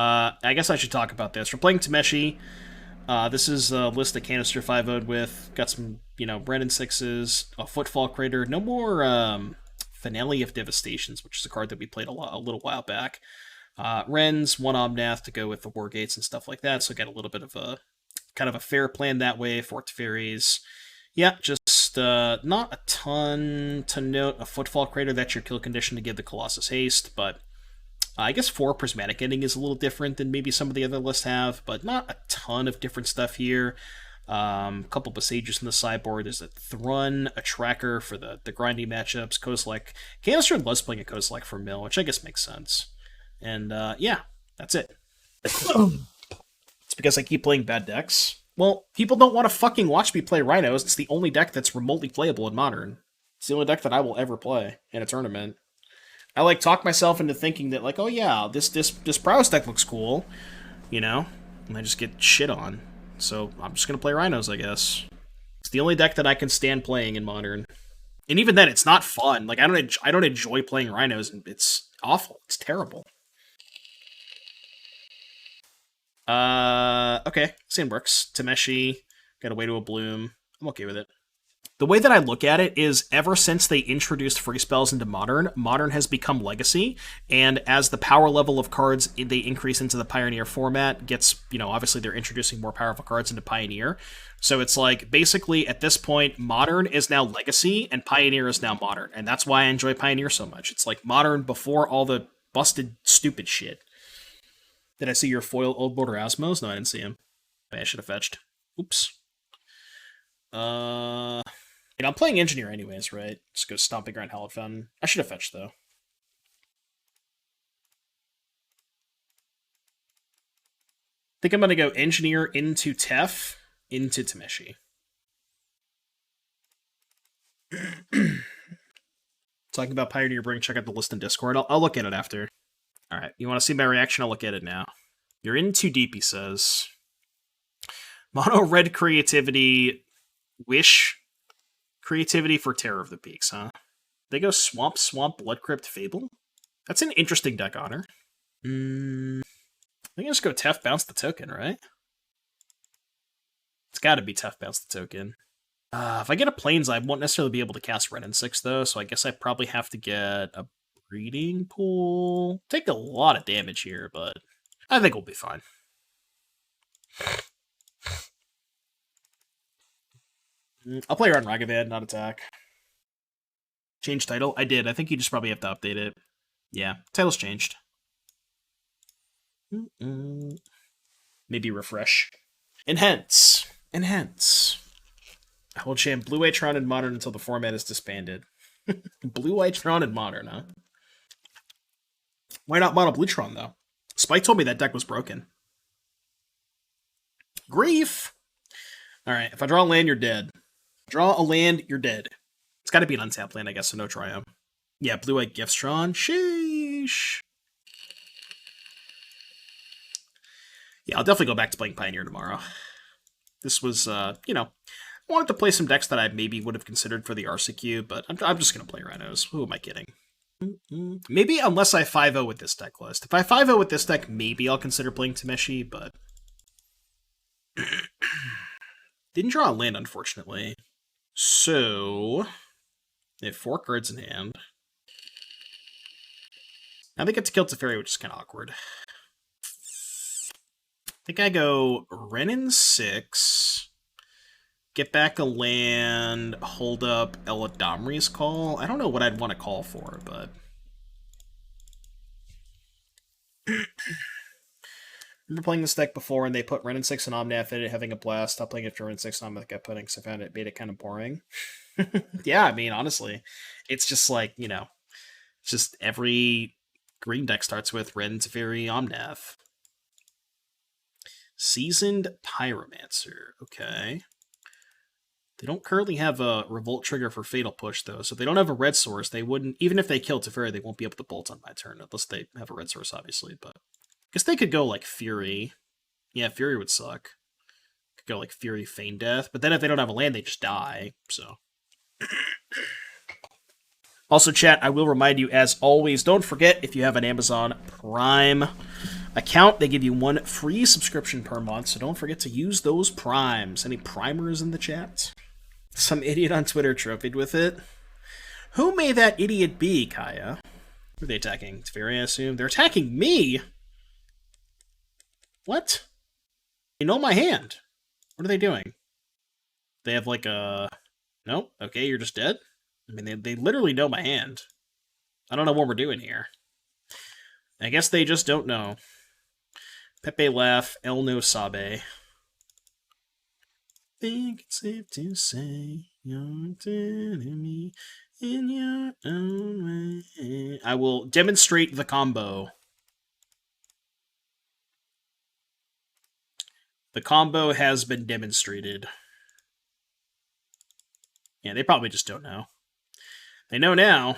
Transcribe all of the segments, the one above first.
I guess I should talk about this. We're playing Tameshi. This is a list that Canister 5-0'd with. Got some, Wrenn and Sixes, a Footfall Crater. No more Finale of Devastations, which is a card that we played a little while back. Wren's, one Omnath to go with the Wargates and stuff like that, so get a little bit of a kind of a fair plan that way. Fort Fairies. Yeah, just not a ton to note. A Footfall Crater, that's your kill condition to give the Colossus haste, but I guess 4 Prismatic Ending is a little different than maybe some of the other lists have, but not a ton of different stuff here. A couple Boseijus in the sideboard. There's a Thrun, a Tracker for the grindy matchups. Kozilek. Canister loves playing a Kozilek for mill, which I guess makes sense. And yeah, that's it. It's because I keep playing bad decks. Well, people don't want to fucking watch me play Rhinos. It's the only deck that's remotely playable in Modern. It's the only deck that I will ever play in a tournament. I talk myself into thinking that oh yeah, this Prowess deck looks cool, and I just get shit on. So I'm just gonna play Rhinos, I guess. It's the only deck that I can stand playing in Modern, and even then, it's not fun. I don't enjoy playing Rhinos, and it's awful. It's terrible. Okay, Sandworks, Tameshi, got away to a Bloom. I'm okay with it. The way that I look at it is, ever since they introduced free spells into Modern, Modern has become Legacy, and as the power level of cards they increase into the Pioneer format gets, obviously they're introducing more powerful cards into Pioneer. So it's basically, at this point, Modern is now Legacy, and Pioneer is now Modern, and that's why I enjoy Pioneer so much. It's Modern before all the busted, stupid shit. Did I see your foil Old Border Asmos? No, I didn't see him. I should have fetched. Oops. I'm playing Engineer anyways, right? Just go Stomping Ground, Hallowed Fountain. I should have fetched, though. I think I'm going to go Engineer into Tef, into Tameshi. Talking about Pioneer Bring, check out the list in Discord. I'll look at it after. Alright, you want to see my reaction? I'll look at it now. You're in too deep, he says. Mono Red Creativity, Wish Creativity for Terror of the Peaks, huh? They go Swamp, Blood Crypt, Fable? That's an interesting deck, Honor. I think I just go Tef, bounce the token, right? It's gotta be Tef, bounce the token. If I get a Plains, I won't necessarily be able to cast Wrenn and Six, though, so I guess I probably have to get a Breeding Pool. Take a lot of damage here, but I think we'll be fine. I'll play around Ragavan, not attack. Change title? I did. I think you just probably have to update it. Yeah, title's changed. Maybe refresh. Enhance. I will jam Blue-White Tron in Modern until the format is disbanded. Blue-White Tron in Modern, huh? Why not Mono Blue Tron, though? Spike told me that deck was broken. Grief! Alright, if I draw a land, you're dead. Draw a land, you're dead. It's gotta be an untapped land, I guess, so no Triumph. Yeah, Blue-White Giftstron. Sheesh! Yeah, I'll definitely go back to playing Pioneer tomorrow. This was, I wanted to play some decks that I maybe would have considered for the RCQ, but I'm just gonna play Rhinos. Who am I kidding? Maybe unless I 5-0 with this deck list. If I 5-0 with this deck, maybe I'll consider playing Tameshi, but didn't draw a land, unfortunately. So they have 4 cards in hand. Now they get to kill Teferi, which is kind of awkward. I think I go Wrenn and Six, get back a land, hold up Eladamri's Call. I don't know what I'd want to call for, but remember playing this deck before, and they put Wrenn and Six and Omnath in it, having a blast. Stop playing it for Wrenn and Six and Omnath kept putting, because I found it made it kind of boring. Yeah, I mean, honestly, it's just it's just every green deck starts with Wrenn, Teferi, Omnath. Seasoned Pyromancer. Okay. They don't currently have a Revolt trigger for Fatal Push, though, so if they don't have a red source, they wouldn't, even if they kill Teferi, they won't be able to bolt on my turn, unless they have a red source, obviously, but I guess they could go, Fury. Yeah, Fury would suck. Could go, Fury, Feign Death, but then if they don't have a land, they just die, so. Also, chat, I will remind you, as always, don't forget, if you have an Amazon Prime account, they give you 1 free subscription per month, so don't forget to use those primes. Any primers in the chat? Some idiot on Twitter trophied with it. Who may that idiot be, Kaya? Who are they attacking? Teferi, I assume. They're attacking me? What? You know my hand. What are they doing? They have like a... No? Okay, you're just dead? I mean, they literally know my hand. I don't know what we're doing here. I guess they just don't know. Pepe laugh, El no sabe. Think it's safe to say you're telling me in your own way. I will demonstrate the combo. The combo has been demonstrated. Yeah, they probably just don't know. They know now.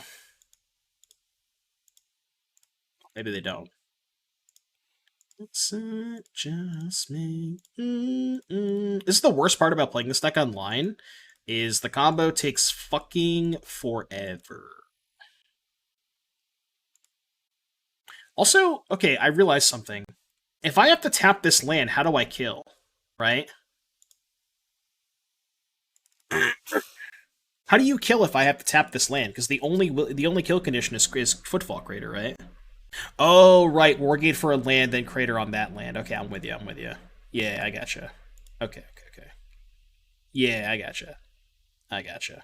Maybe they don't. It's just me. This is the worst part about playing this deck online, is the combo takes fucking forever. Also, okay, I realized something. If I have to tap this land, how do I kill? Right? How do you kill if I have to tap this land? Because the only kill condition is Footfall Crater, right? Oh, right. Wargate for a land, then Crater on that land. Okay, I'm with you. I'm with you. Yeah, I gotcha. Okay. Yeah, I gotcha.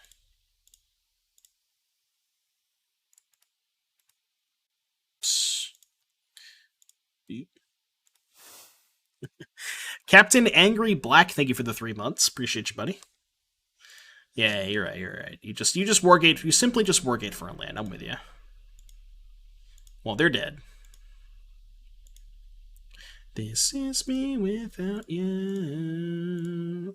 Captain Angry Black, thank you for the 3 months. Appreciate you, buddy. Yeah, you're right. You just Wargate. You simply just Wargate for a land. I'm with you. Well, they're dead. This is me without you.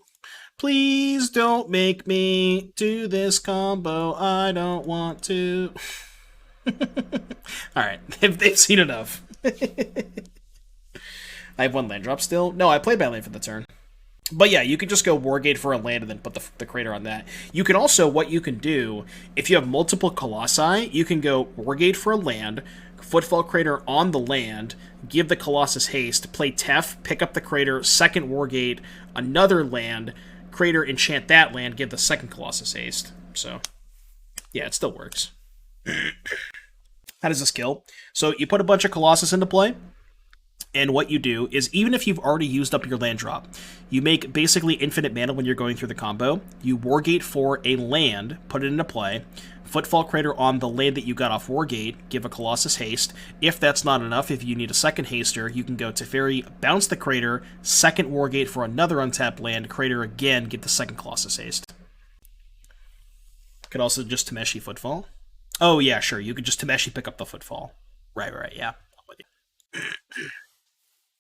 Please don't make me do this combo. I don't want to. Alright, they've seen enough. I have 1 land drop still. No, I played my land for the turn. But yeah, you can just go Wargate for a land and then put the Crater on that. You can also, what you can do, if you have multiple Colossi, you can go Wargate for a land, Footfall Crater on the land, give the Colossus haste, play Tef, pick up the Crater, second Wargate, another land, Crater, enchant that land, give the second Colossus haste. So, yeah, it still works. How does this kill? So you put a bunch of Colossus into play, and what you do is, even if you've already used up your land drop, you make basically infinite mana when you're going through the combo. You Wargate for a land, put it into play, Footfall Crater on the land that you got off Wargate, give a Colossus haste. If that's not enough, if you need a second haster, you can go Teferi, bounce the Crater, second Wargate for another untapped land, Crater again, give the second Colossus haste. Could also just Tameshi Footfall. Oh yeah, sure, you could just Tameshi pick up the Footfall. Right, yeah. I'm with you.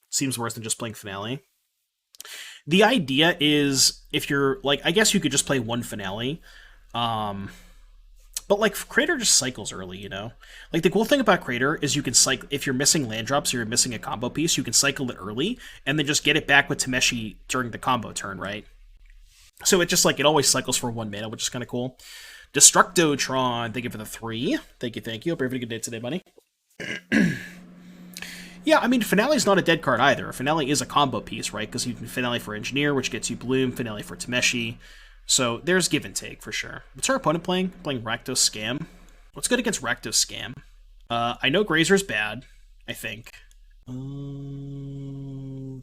Seems worse than just playing Finale. The idea is, if you're, like, I guess you could just play 1 Finale, but, like, Crater just cycles early, you know? Like, the cool thing about Crater is you can cycle, if you're missing land drops or you're missing a combo piece, you can cycle it early, and then just get it back with Tameshi during the combo turn, right? So it just, like, it always cycles for 1 mana, which is kind of cool. Destructotron, thank you for the 3. Thank you. Hope you're having a good day today, buddy. Yeah, I mean, Finale's not a dead card either. Finale is a combo piece, right? Because you can Finale for Engineer, which gets you Bloom, Finale for Tameshi. So there's give and take, for sure. What's our opponent playing? Playing Rakdos Scam. What's good against Rakdos Scam? I know Grazer's bad, I think. Kind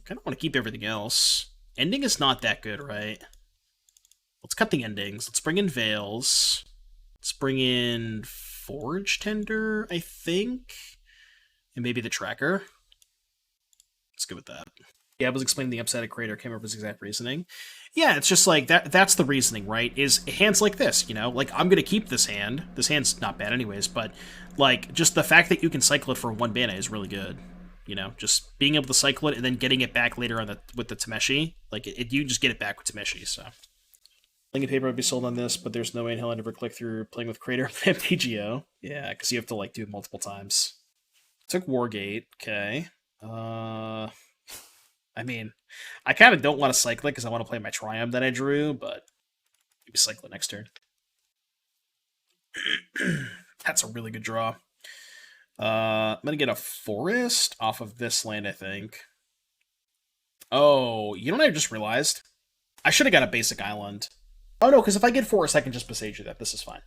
of want to keep everything else. Ending is not that good, right? Let's cut the endings. Let's bring in Veils. Let's bring in Forge-Tender, I think. And maybe the Tracker. Let's go with that. Yeah, I was explaining the upside of Crater, came up with his exact reasoning. Yeah, it's just like, that's the reasoning, right? Is hands like this, you know? Like, I'm gonna keep this hand. This hand's not bad anyways, but, like, just the fact that you can cycle it for 1 mana is really good. You know, just being able to cycle it and then getting it back later on with the Tameshi. Like, you just get it back with Tameshi, so. Playing paper would be sold on this, but there's no way in hell I'd ever click through playing with Crater with MTGO. Yeah, because you have to, like, do it multiple times. Took Wargate, okay. I mean, I kind of don't want to cycle it because I want to play my Triome that I drew, but maybe cycle it next turn. That's a really good draw. I'm gonna get a forest off of this land, I think. Oh, you know what I just realized? I should have got a basic island. Oh no, because if I get forest, I can just Boseiju that. This is fine.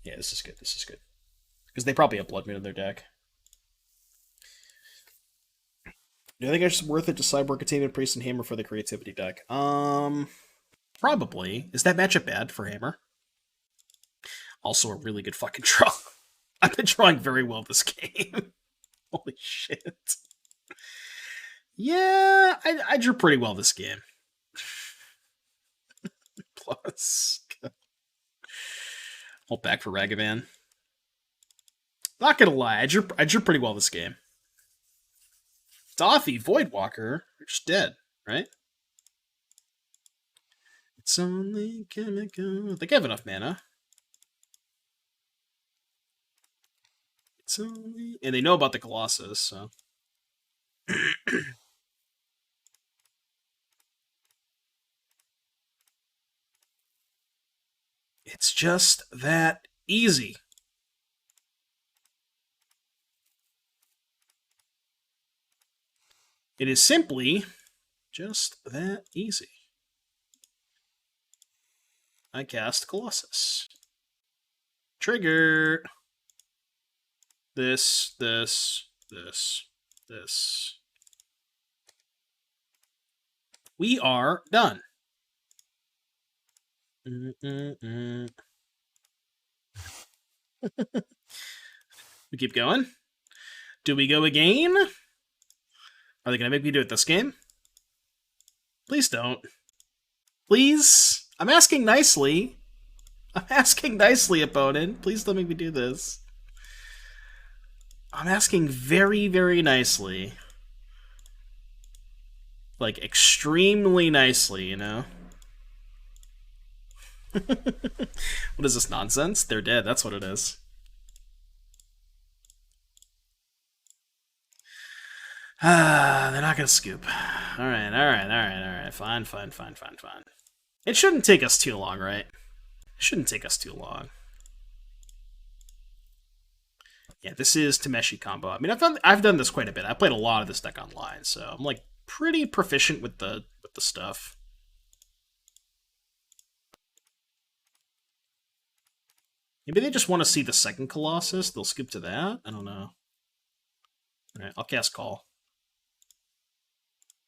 Yeah, this is good. This is good. Because they probably have Blood Moon in their deck. Do you think it's worth it to sideboard Containment Priest and Hammer for the creativity deck? Probably. Is that matchup bad for Hammer? Also a really good fucking draw. I've been drawing very well this game. Holy shit. Yeah, I drew pretty well this game. Plus. Hold back for Ragavan. Not gonna lie, I drew pretty well this game. Doffy, Voidwalker, you're just dead, right? It's only chemical. I think I have enough mana. It's only... And they know about the Colossus, so... It's just that easy. It is simply just that easy. I cast Colossus. Trigger. This. We are done. We keep going. Do we go again? Are they going to make me do it this game? Please don't. Please? I'm asking nicely. I'm asking nicely, opponent. Please don't make me do this. I'm asking very, very nicely. Like, extremely nicely, you know? What is this nonsense? They're dead, that's what it is. They're not gonna scoop. Alright. Fine. It shouldn't take us too long, right? It shouldn't take us too long. Yeah, this is Tameshi combo. I mean, I've done this quite a bit. I played a lot of this deck online, so I'm like pretty proficient with the stuff. Maybe they just want to see the second Colossus. They'll skip to that. I don't know. All right, I'll cast Call.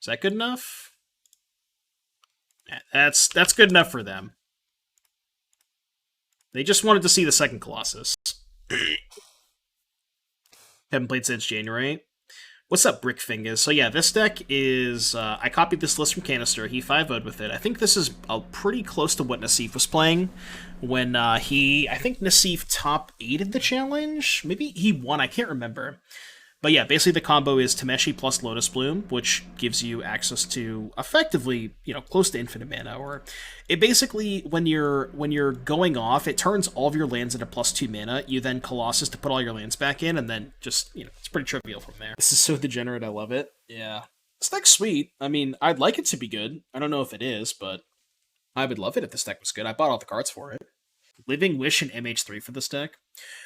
Is that good enough? Yeah, that's good enough for them. They just wanted to see the second Colossus. Haven't played since January. What's up, Brickfingers? So yeah, this deck is... I copied this list from Canister. He 5-0'd with it. I think this is pretty close to what Nassif was playing when he... I think Nassif top 8'd the challenge? Maybe he won, I can't remember. But yeah, basically the combo is Tameshi plus Lotus Bloom, which gives you access to effectively, you know, close to infinite mana. Or it basically, when you're going off, it turns all of your lands into +2 mana. You then Colossus to put all your lands back in, and then just, you know, it's pretty trivial from there. This is so degenerate, I love it. Yeah. This deck's sweet. I mean, I'd like it to be good. I don't know if it is, but I would love it if this deck was good. I bought all the cards for it. Living Wish and MH3 for this deck.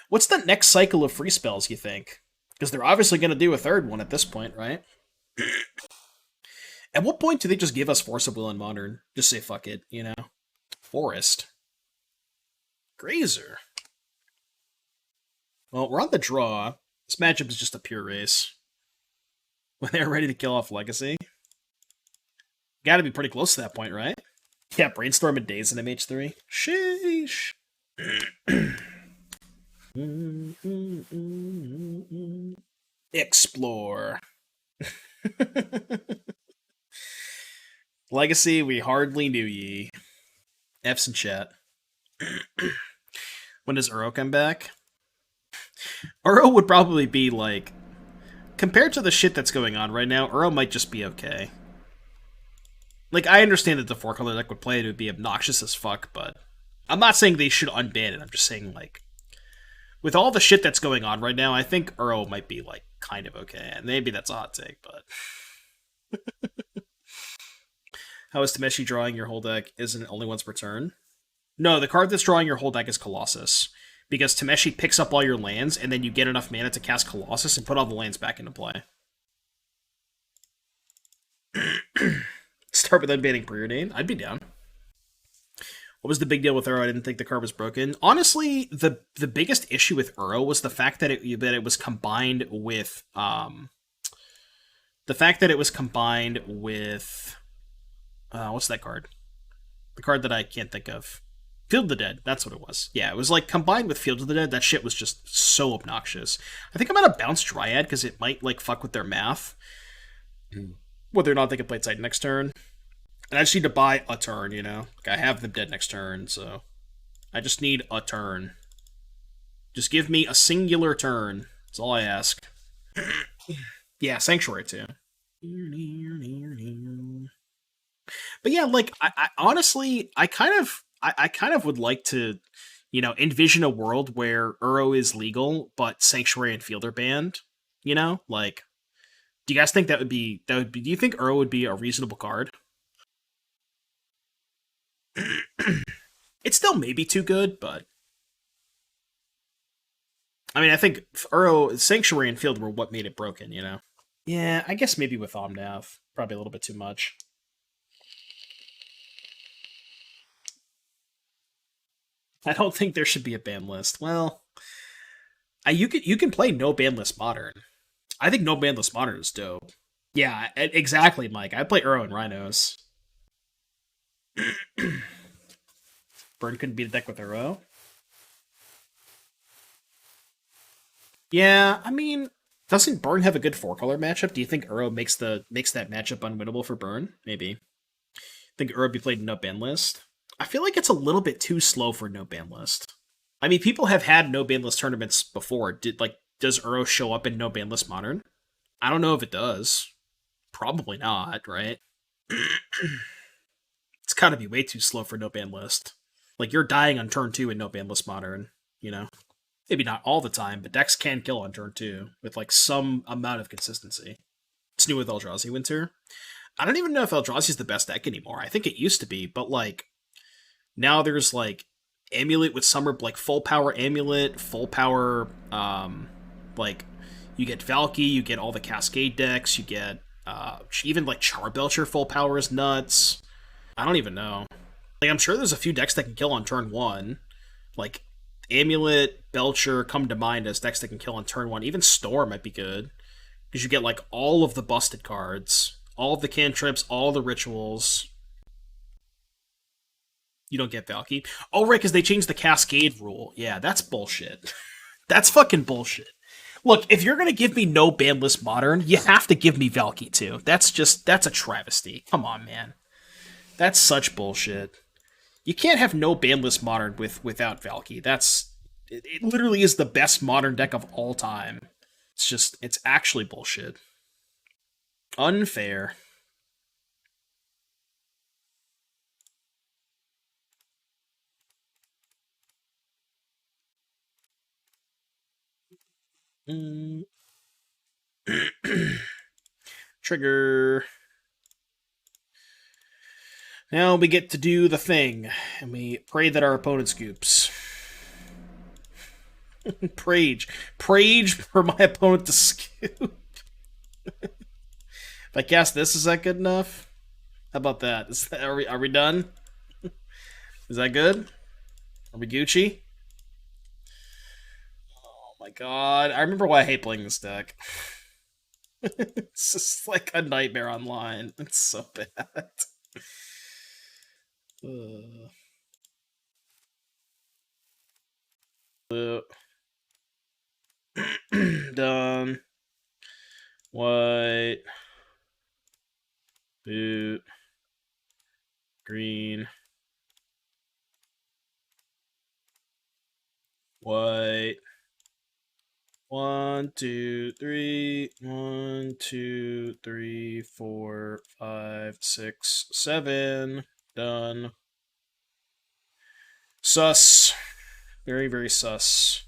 What's the next cycle of free spells, you think? Because they're obviously going to do a third one at this point, right? At what point do they just give us Force of Will in Modern? Just say fuck it, you know? Forest. Grazer. Well, we're on the draw. This matchup is just a pure race. When they're ready to kill off Legacy. Gotta be pretty close to that point, right? Yeah, Brainstorm and Days in MH3. Sheesh. Explore. Legacy, we hardly knew ye. F's in chat. When does Uro come back? Uro would probably be like, compared to the shit that's going on right now, Uro might just be okay. Like, I understand that the 4-color deck would play it would be obnoxious as fuck, but I'm not saying they should unban it. I'm just saying, like, with all the shit that's going on right now, I think Uro might be, like, kind of okay. And maybe that's a hot take, but... How is Tameshi drawing your whole deck? Isn't it only once per turn? No, the card that's drawing your whole deck is Colossus. because Tameshi picks up all your lands, and then you get enough mana to cast Colossus and put all the lands back into play. Start with unbanning Preordain. I'd be down. What was the big deal with Uro? I didn't think the card was broken. Honestly, the biggest issue with Uro was the fact that it was combined with what's that card? The card that I can't think of. Field of the Dead. That's what it was. Yeah, it was like combined with Field of the Dead. That shit was just so obnoxious. I think I'm gonna bounce Dryad because it might like fuck with their math. Whether or not they can play Titan next turn. And I just need to buy a turn, you know? Like, I have them dead next turn, so... I just need a turn. Just give me a singular turn. That's all I ask. Yeah, Sanctuary, too. But yeah, like, I honestly, I kind of would like to, you know, envision a world where Uro is legal, but Sanctuary and Field are banned. You know? Like, do you guys think do you think Uro would be a reasonable card? It's still maybe too good, but I mean, I think Uro, Sanctuary, and Field were what made it broken, you know? Yeah, I guess maybe with Omnath, probably a little bit too much. I don't think there should be a ban list. Well, you can play no ban list modern. I think no ban list modern is dope. Yeah, exactly, Mike. I play Uro and Rhinos. Burn couldn't beat a deck with Uro. Yeah, I mean, doesn't Burn have a good 4-color matchup? Do you think Uro makes that matchup unwinnable for Burn? Maybe. Think Uro be played in no ban list? I feel like it's a little bit too slow for no ban list. I mean, people have had no ban list tournaments before. Does Uro show up in no ban list modern? I don't know if it does. Probably not, right? It's gotta be way too slow for no ban list. Like, you're dying on turn 2 in no ban list modern, you know? Maybe not all the time, but decks can kill on turn 2 with, like, some amount of consistency. It's new with Eldrazi Winter. I don't even know if Eldrazi is the best deck anymore. I think it used to be, but, like, now there's, like, Amulet with Summer, like, full power Amulet, full power, like, you get Valky, you get all the Cascade decks, you get, even, like, Charbelcher full power is nuts. I don't even know. Like, I'm sure there's a few decks that can kill on turn 1. Like, Amulet, Belcher come to mind as decks that can kill on turn 1. Even Storm might be good. Because you get, like, all of the busted cards. All of the cantrips, all the rituals. You don't get Valky. Oh, right, because they changed the Cascade rule. Yeah, that's bullshit. That's fucking bullshit. Look, if you're going to give me no ban list modern, you have to give me Valky, too. That's a travesty. Come on, man. That's such bullshit. You can't have no ban list modern without Valky. It literally is the best modern deck of all time. It's actually bullshit. Unfair. Trigger. Now we get to do the thing, and we pray that our opponent scoops. Prage for my opponent to scoop. If I cast this, is that good enough? How about that? Are we done? Is that good? Are we Gucci? Oh my god. I remember why I hate playing this deck. It's just like a nightmare online. It's so bad. Done. White. Boot. Green. White. 1, 2, 3. 1, 2, 3, 4, 5, 6, 7. Done. Sus. Very, very sus.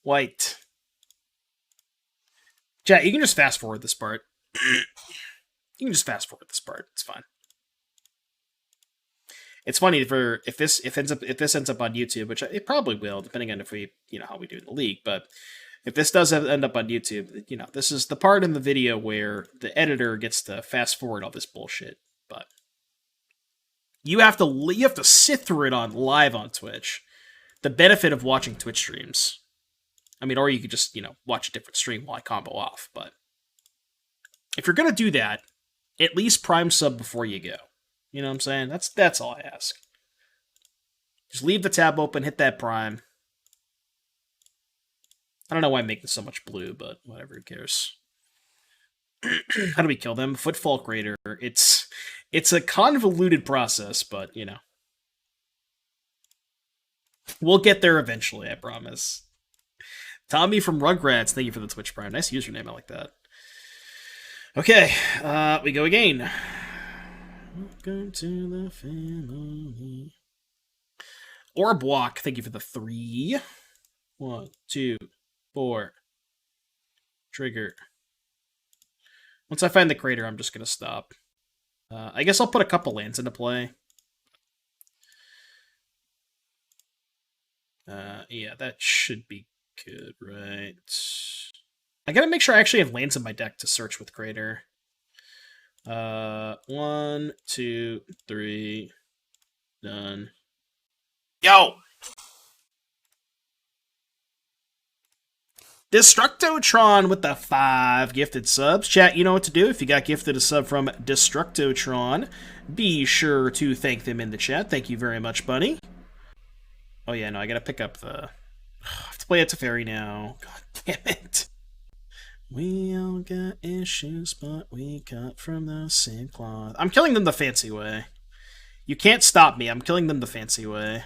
White. Chat, you can just fast forward this part. You can just fast forward this part. It's fine. It's funny for if this ends up on YouTube, which it probably will, depending on if we how we do in the league. But if this does end up on YouTube, this is the part in the video where the editor gets to fast forward all this bullshit. But you have to sit through it on live on Twitch. The benefit of watching Twitch streams. I mean, or you could just watch a different stream while I combo off. But if you're gonna do that, at least prime sub before you go. You know what I'm saying? That's all I ask. Just leave the tab open, hit that prime. I don't know why I'm making so much blue, but whatever, who cares? How do we kill them? Footfall Crater. It's a convoluted process, but we'll get there eventually, I promise. Tommy from Rugrats, thank you for the Twitch Prime. Nice username, I like that. Okay, we go again. Welcome to the family. Orbwalk, thank you for the 3. 1, 2, 4. Trigger. Once I find the crater, I'm just going to stop. I guess I'll put a couple lands into play. Yeah, that should be good, right? I gotta make sure I actually have lands in my deck to search with crater. 1, 2, 3. Done. Yo! Destructotron with the 5 gifted subs. Chat, you know what to do. If you got gifted a sub from Destructotron, be sure to thank them in the chat. Thank you very much, buddy. Oh yeah, no, I gotta pick up the... I have to play a Teferi now. God damn it. We all got issues, but we cut from the same cloth. I'm killing them the fancy way. You can't stop me. I'm killing them the fancy way.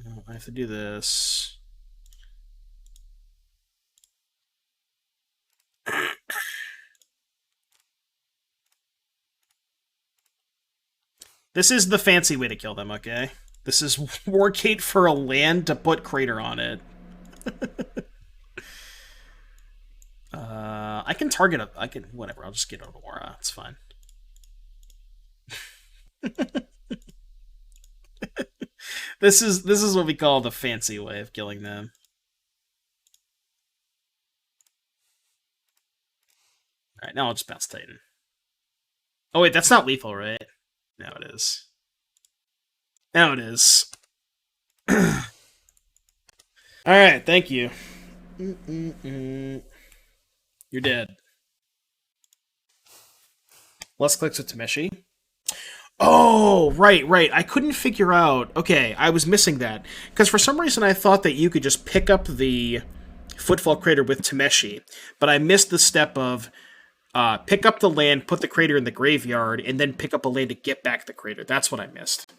Oh, I have to do this. This is the fancy way to kill them, okay? This is Wargate for a land to put crater on it. I can target a... whatever, I'll just get Otawara. It's fine. This is what we call the fancy way of killing them. Alright, now I'll just bounce Titan. Oh wait, that's not lethal, right? Now it is. Now it is. Alright, thank you. You're dead. Less clicks with Tameshi. Oh, right. I couldn't figure out... Okay, I was missing that. Because for some reason I thought that you could just pick up the Footfall Crater with Tameshi. But I missed the step of pick up the land, put the crater in the graveyard, and then pick up a land to get back the crater. That's what I missed.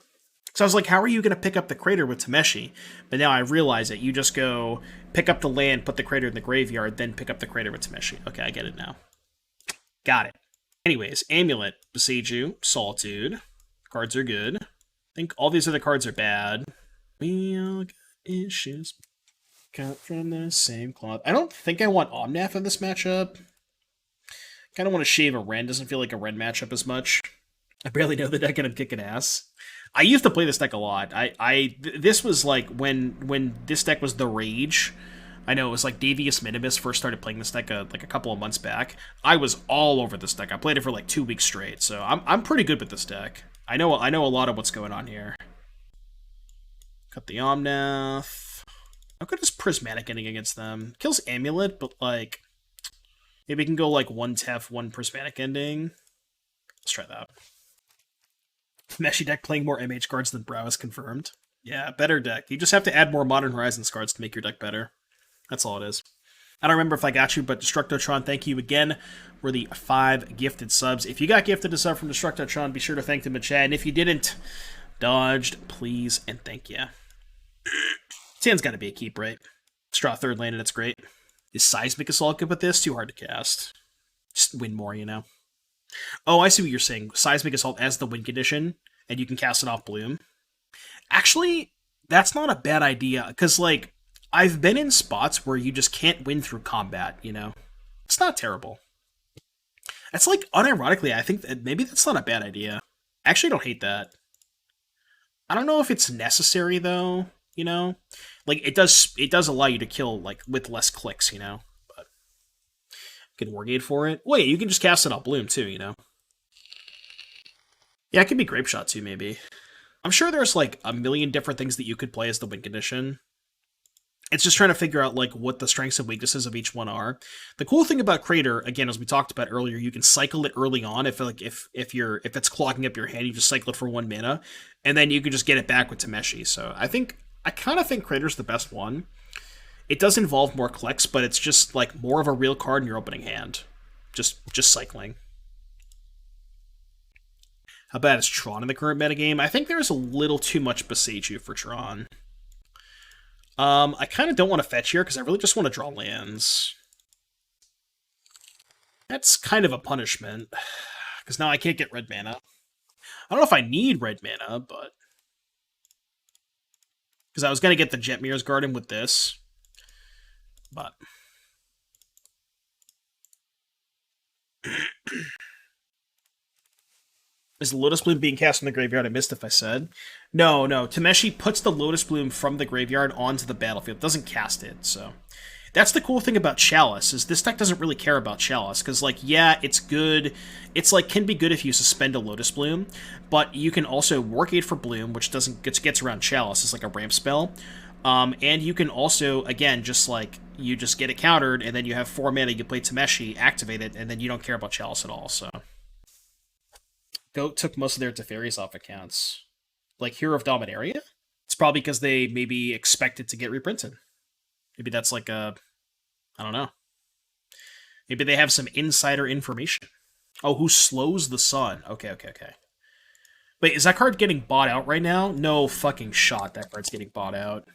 So I was like, how are you going to pick up the crater with Tameshi? But now I realize that you just go pick up the land, put the crater in the graveyard, then pick up the crater with Tameshi. Okay, I get it now. Got it. Anyways, Amulet, Boseiju, Solitude. Cards are good. I think all these other cards are bad. We all got issues. Cut from the same cloth. I don't think I want Omnath in this matchup. Kind of want to shave a Wrenn. Doesn't feel like a Wrenn matchup as much. I barely know the deck and I'm kicking ass. I used to play this deck a lot. This was like when this deck was the rage. I know it was like Davius Minimus first started playing this deck like a couple of months back. I was all over this deck. I played it for like 2 weeks straight, so I'm pretty good with this deck. I know a lot of what's going on here. Cut the Omnath. How good is Prismatic Ending against them? Kills Amulet, but like maybe we can go like 1 Tef, 1 Prismatic Ending. Let's try that. Meshy deck playing more MH cards than Brow is confirmed. Yeah, better deck. You just have to add more Modern Horizons cards to make your deck better. That's all it is. I don't remember if I got you, but Destructotron, thank you again for the 5 gifted subs. If you got gifted a sub from Destructotron, be sure to thank them in chat. And if you didn't, dodged, please, and thank you. Tand's got to be a keep, right? Straw 3rd landed, that's great. Is Seismic Assault good with this? Too hard to cast. Just win more, you know? Oh, I see what you're saying. Seismic Assault as the win condition. and you can cast it off Bloom. Actually, that's not a bad idea, because, like, I've been in spots where you just can't win through combat, you know? It's not terrible. It's like, unironically, I think that maybe that's not a bad idea. I actually don't hate that. I don't know if it's necessary, though, you know? Like, it does allow you to kill, like, with less clicks, you know? But you can Wargate for it. Well, yeah, you can just cast it off Bloom, too, you know? Yeah, it could be Grape Shot, too, maybe. I'm sure there's, like, a million different things that you could play as the win condition. It's just trying to figure out, like, what the strengths and weaknesses of each one are. The cool thing about Crater, again, as we talked about earlier, you can cycle it early on. If it's clogging up your hand, you just cycle it for 1 mana, and then you can just get it back with Tameshi. So I kind of think Crater's the best one. It does involve more clicks, but it's just, like, more of a real card in your opening hand. Just cycling. How bad is Tron in the current metagame? I think there's a little too much Boseiju for Tron. I kind of don't want to fetch here, because I really just want to draw lands. That's kind of a punishment, because now I can't get red mana. I don't know if I need red mana, but... because I was going to get the Jetmir's Garden with this. But... is the Lotus Bloom being cast from the graveyard? I missed if I said. No. Tameshi puts the Lotus Bloom from the graveyard onto the battlefield. It doesn't cast it, so... that's the cool thing about Chalice, is this deck doesn't really care about Chalice, because, like, yeah, it's good. It's, like, can be good if you suspend a Lotus Bloom, but you can also Wargate for Bloom, which gets around Chalice. It's like a ramp spell. And you can also, again, just, like, you just get it countered, and then you have 4 mana, you play Tameshi, activate it, and then you don't care about Chalice at all, so... Goat took most of their Teferis off accounts. Like Hero of Dominaria? It's probably because they maybe expected to get reprinted. Maybe that's like a... I don't know. Maybe they have some insider information. Oh, who slows the sun? Okay. Wait, is that card getting bought out right now? No fucking shot that card's getting bought out.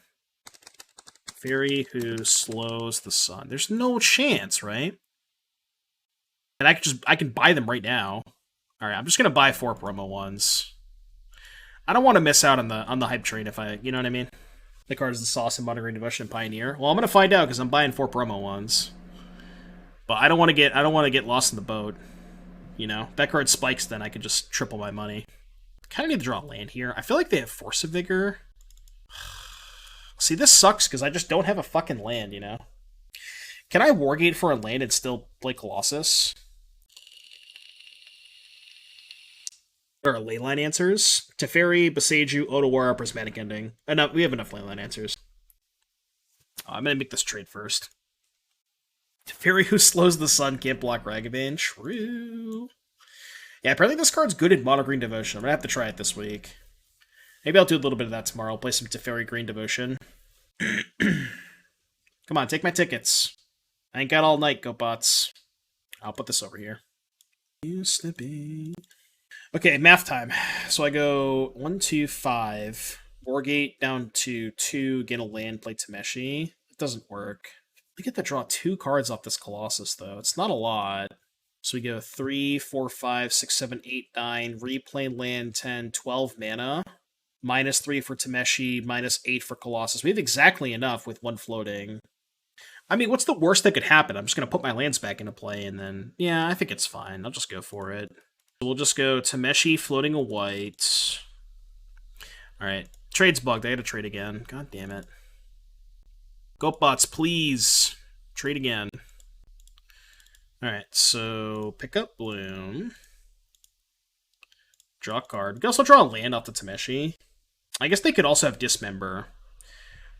Fairy who slows the sun. There's no chance, right? And I can buy them right now. Alright, I'm just gonna buy 4 promo ones. I don't want to miss out on the hype train if you know what I mean? The card is the sauce in Modern Green Devotion and Pioneer. Well, I'm gonna find out because I'm buying 4 promo ones. But I don't want to get lost in the boat. You know, if that card spikes, then I could just triple my money. Kind of need to draw a land here. I feel like they have Force of Vigor. See, this sucks because I just don't have a fucking land. You know, can I Wargate for a land and still play Colossus? There are leyline answers. Teferi, Boseiju, Otawara, Prismatic Ending. Enough. We have enough leyline answers. I'm gonna make this trade first. Teferi who slows the sun can't block Ragavan. True. Yeah, apparently this card's good in Mono Green Devotion. I'm gonna have to try it this week. Maybe I'll do a little bit of that tomorrow. I'll play some Teferi Green Devotion. Come on, take my tickets. I ain't got all night, GoBots. I'll put this over here. You slippy. Okay, math time. So I go 1, 2, 5. Wargate down to 2. Get a land, play Tameshi. It doesn't work. I get to draw 2 cards off this Colossus, though. It's not a lot. So we go 3, 4, 5, 6, 7, 8, 9. Replay land 10, 12 mana. -3 for Tameshi, -8 for Colossus. We have exactly enough with 1 floating. I mean, what's the worst that could happen? I'm just going to put my lands back into play, and then... yeah, I think it's fine. I'll just go for it. We'll just go Tameshi floating a white. Alright. Trade's bugged. I gotta trade again. God damn it. GoBots, please. Trade again. Alright, so pick up Bloom. Draw a card. We can also draw a land off the Tameshi. I guess they could also have Dismember.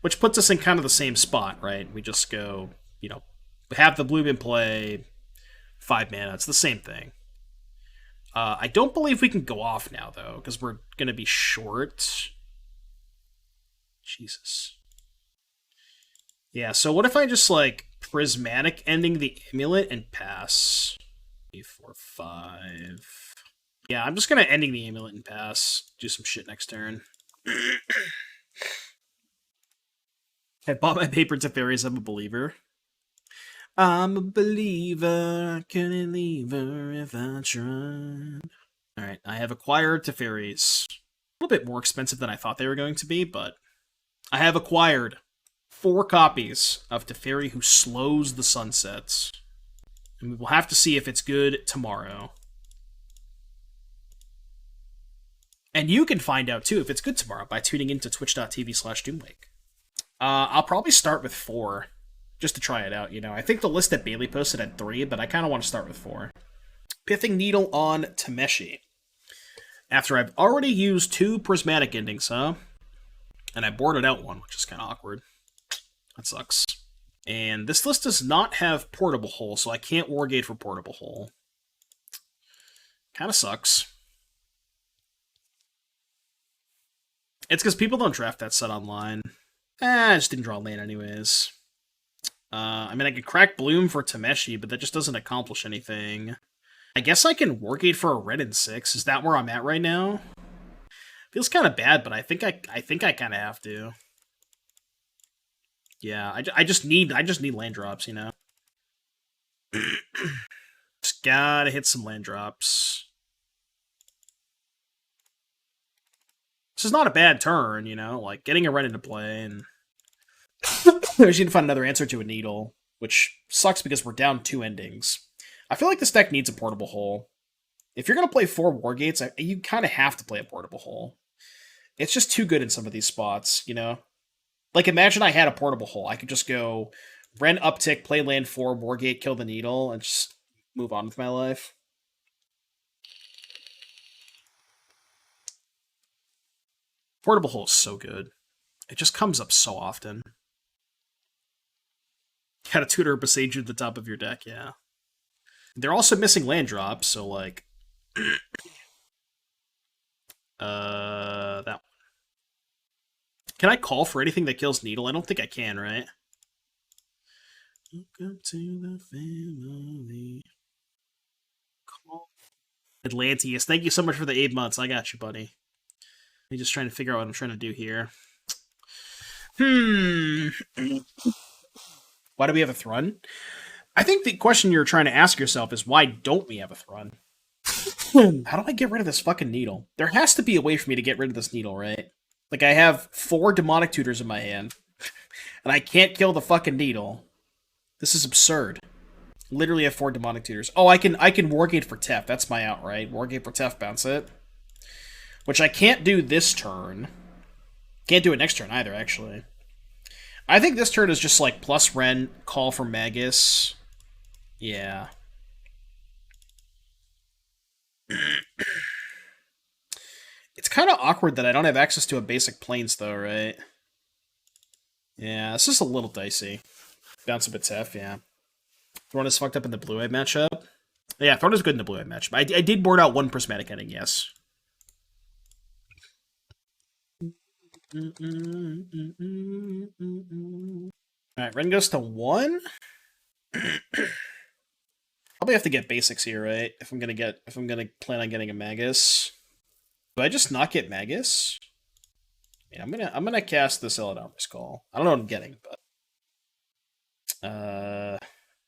Which puts us in kind of the same spot, right? We just go, you know, have the Bloom in play. 5 mana. It's the same thing. I don't believe we can go off now, though, because we're going to be short. Jesus. Yeah, so what if I just, like, Prismatic Ending the Amulet and pass? 3, 4, 5. Yeah, I'm just going to Ending the Amulet and pass. Do some shit next turn. I bought my paper to fairies. I'm a believer. I'm a believer, I couldn't leave her if I tried. Alright, I have acquired Teferis. little bit more expensive than I thought they were going to be, but I have acquired 4 copies of Teferi Who Slows the Sunsets. And we will have to see if it's good tomorrow. And you can find out, too, if it's good tomorrow by tuning into twitch.tv/Doomwake. I'll probably start with 4, just to try it out, you know. I think the list that Bailey posted had 3, but I kind of want to start with 4. Pithing Needle on Tameshi. After I've already used 2 Prismatic Endings, huh? And I boarded out 1, which is kind of awkward. That sucks. And this list does not have Portable Hole, so I can't Wargate for Portable Hole. Kind of sucks. It's because people don't draft that set online. I just didn't draw land anyways. I mean, I could crack Bloom for Tameshi, but that just doesn't accomplish anything. I guess I can Wargate for a Wrenn and Six. Is that where I'm at right now? Feels kind of bad, but I think I kind of have to. Yeah, I just need land drops, you know. Just gotta hit some land drops. This is not a bad turn, you know, like getting a Wrenn into play, and I just need to find another answer to a Needle, which sucks because we're down 2 endings. I feel like this deck needs a Portable Hole. If you're gonna play 4 Wargates, you kind of have to play a Portable Hole. It's just too good in some of these spots, you know? Like, imagine I had a Portable Hole. I could just go Wrenn uptick, play land 4, Wargate, kill the Needle, and just move on with my life. Portable Hole is so good. It just comes up so often. Gotta tutor Boseiju at the top of your deck, yeah. They're also missing land drops, so like... that one. Can I call for anything that kills Needle? I don't think I can, right? Welcome to the family. Call. Atlanteus, thank you so much for the 8 months. I got you, buddy. I'm just trying to figure out what I'm trying to do here. Why do we have a Thrun? I think the question you're trying to ask yourself is, why don't we have a Thrun? How do I get rid of this fucking Needle? There has to be a way for me to get rid of this Needle, right? Like, I have 4 Demonic Tutors in my hand, and I can't kill the fucking Needle. This is absurd. Literally have 4 Demonic Tutors. Oh, I can Wargate for Tef. That's my out, right? Wargate for Tef, bounce it. Which I can't do this turn. Can't do it next turn either, actually. I think this turn is just like plus Wrenn, call for Magus. Yeah. It's kind of awkward that I don't have access to a basic Plains, though, right? Yeah, it's just a little dicey. Bounce a bit tough, yeah. Thorn is fucked up in the blue-eyed matchup. Yeah, Thorn is good in the blue-eyed matchup. I did board out 1 Prismatic Ending, yes. Alright, Wrenn goes to 1. Probably have to get basics here, right? If I'm gonna plan on getting a Magus. Do I just not get Magus? Yeah, I'm gonna cast this Eladamri's Call. I don't know what I'm getting, but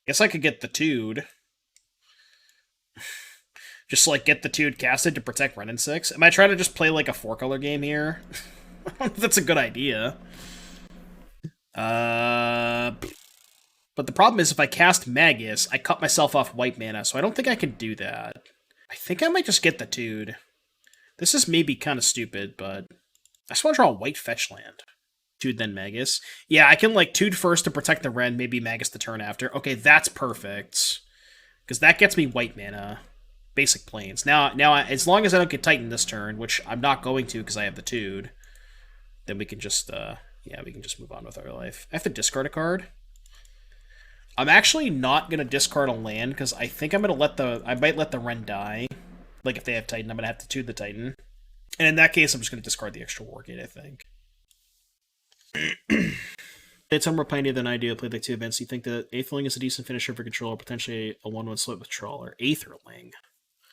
guess I could get the Tude. Just like get the Tude casted to protect Wrenn and Six. Am I trying to just play like a 4-color game here? I don't know if that's a good idea. But the problem is if I cast Magus, I cut myself off white mana, so I don't think I can do that. I think I might just get the Tude. This is maybe kind of stupid, but I just want to draw a white fetch land. Tude, then Magus. Yeah, I can like Tude first to protect the Wrenn, maybe Magus the turn after. Okay, that's perfect. Because that gets me white mana. Basic Plains. Now, as long as I don't get Titan this turn, which I'm not going to because I have the Tude, then we can just, yeah, we can just move on with our life. I have to discard a card. I'm actually not going to discard a land because I think I might let the Wrenn die. Like, if they have Titan, I'm going to have to Tude the Titan. And in that case, I'm just going to discard the extra Wargate, I think. It's some more pioneer than I do. I played like 2 events. Do you think that Aetherling is a decent finisher for control, or potentially a 1-1 split with Trawler? Aetherling.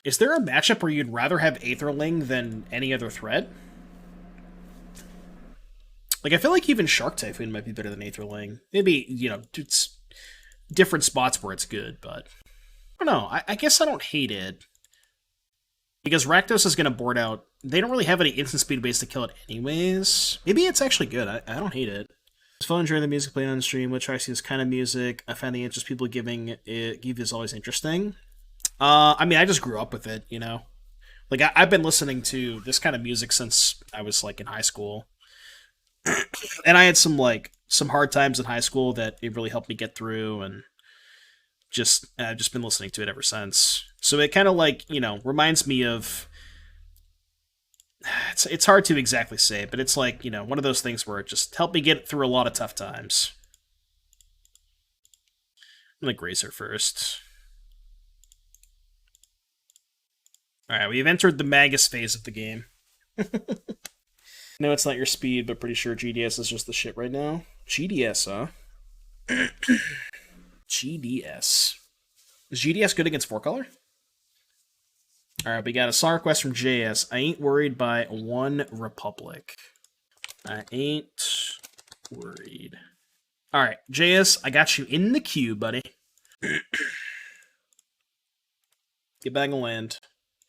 Is there a matchup where you'd rather have Aetherling than any other threat? Like, I feel like even Shark Typhoon might be better than Aetherling. Maybe, you know, it's different spots where it's good, but I don't know. I guess I don't hate it. Because Rakdos is going to board out. They don't really have any instant speed ways to kill it anyways. Maybe it's actually good. I don't hate it. It's fun enjoying the music playing on the stream. What tracks this kind of music? I find the interest people give is always interesting. I mean, I just grew up with it, you know? Like, I've been listening to this kind of music since I was, like, in high school. And I had some hard times in high school that it really helped me get through, and I've just been listening to it ever since. So it kind of, like, you know, reminds me of... It's hard to exactly say, but it's like, you know, one of those things where it just helped me get through a lot of tough times. I'm gonna Grazer first. Alright, we've entered the Magus phase of the game. No, it's not your speed, but pretty sure GDS is just the shit right now. GDS, huh? GDS. Is GDS good against 4-color? Alright, we got a song request from JS. I ain't worried by One Republic. I ain't worried. Alright, JS, I got you in the queue, buddy. Get back and land.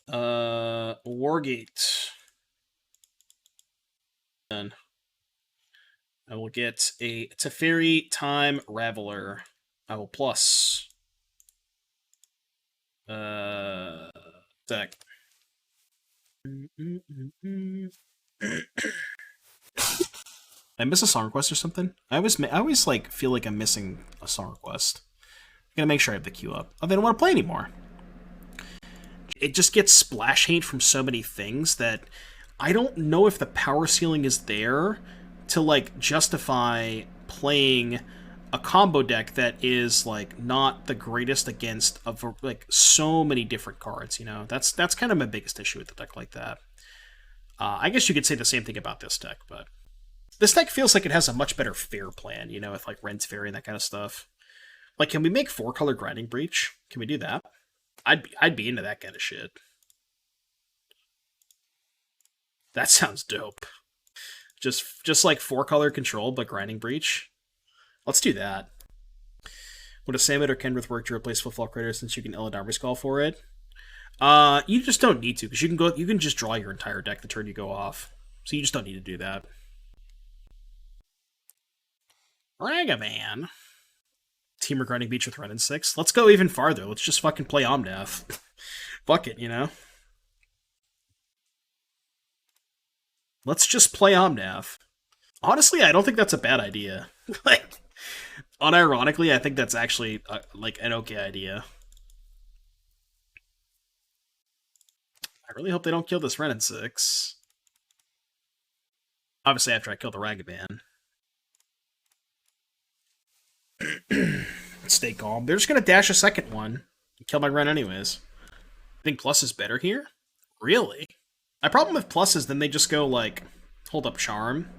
Wargate. Then I will get a Teferi Time Raveler. I will plus. Deck. I miss a song request or something? I always like feel like I'm missing a song request. I'm gonna make sure I have the queue up. Oh, they don't want to play anymore. It just gets splash hate from so many things that I don't know if the power ceiling is there to, like, justify playing a combo deck that is, like, not the greatest against, like, so many different cards, you know? That's kind of my biggest issue with a deck like that. I guess you could say the same thing about this deck, but this deck feels like it has a much better fair plan, you know, with, like, Wren's Fairy and that kind of stuff. Like, can we make 4-color Grinding Breach? Can we do that? I'd be into that kind of shit. That sounds dope. Just like 4-color control, but Grinding Breach. Let's do that. Would a Samet or Kenrith work to replace Footfall Crater since you can Eladamri call for it? You just don't need to, because you can just draw your entire deck the turn you go off. So you just don't need to do that. Ragavan. Team or Grinding Beach with Wrenn and Six. Let's go even farther. Let's just fucking play Omnath. Fuck it, you know? Let's just play Omnath. Honestly, I don't think that's a bad idea. Like, unironically, I think that's actually, like, an okay idea. I really hope they don't kill this Wrenn and Six. Obviously, after I kill the Ragavan. Stay calm. They're just gonna dash a second one. Kill my Wrenn anyways. I think plus is better here? Really? My problem with plus is then they just go, like, hold up Charm.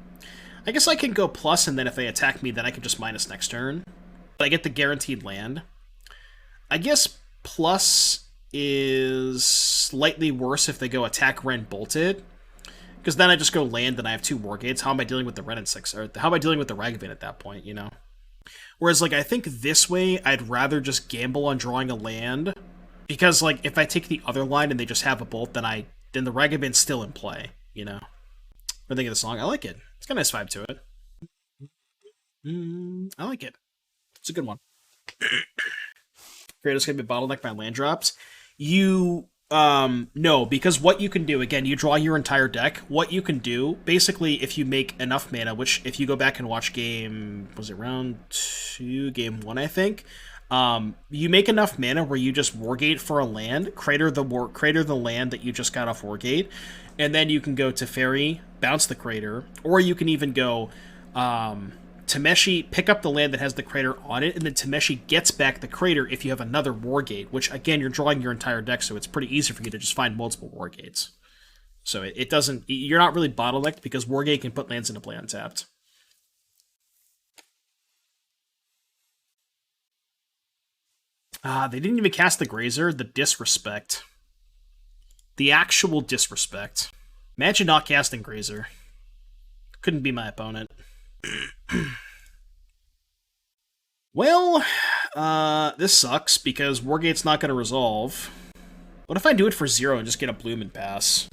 I guess I can go plus, and then if they attack me, then I can just minus next turn. But I get the guaranteed land. I guess plus is slightly worse if they go attack Wrenn bolted. Because then I just go land and I have 2 Wargates. How am I dealing with the Wrenn and Six? Or how am I dealing with the Ragavan at that point, you know? Whereas, like, I think this way, I'd rather just gamble on drawing a land. Because, like, if I take the other line and they just have a bolt, then the Ragavan's still in play, you know? What do you think of the song? I like it. It's got a nice vibe to it. I like it. It's a good one. Kratos gonna be bottlenecked by land drops. No, because what you can do, again, you draw your entire deck. What you can do, basically, if you make enough mana, which if you go back and watch round 2, game 1, I think, you make enough mana where you just Wargate for a land, crater the land that you just got off Wargate, and then you can go to Fairy, bounce the crater, or you can even go Tameshi, pick up the land that has the crater on it, and then Tameshi gets back the crater if you have another Wargate, which, again, you're drawing your entire deck, so it's pretty easy for you to just find multiple Wargates. So it doesn't... You're not really bottlenecked because Wargate can put lands into play untapped. They didn't even cast the Grazer. The disrespect. The actual disrespect. Imagine not casting Grazer. Couldn't be my opponent. Well, this sucks because Wargate's not going to resolve. What if I do it for 0 and just get a Bloom and pass?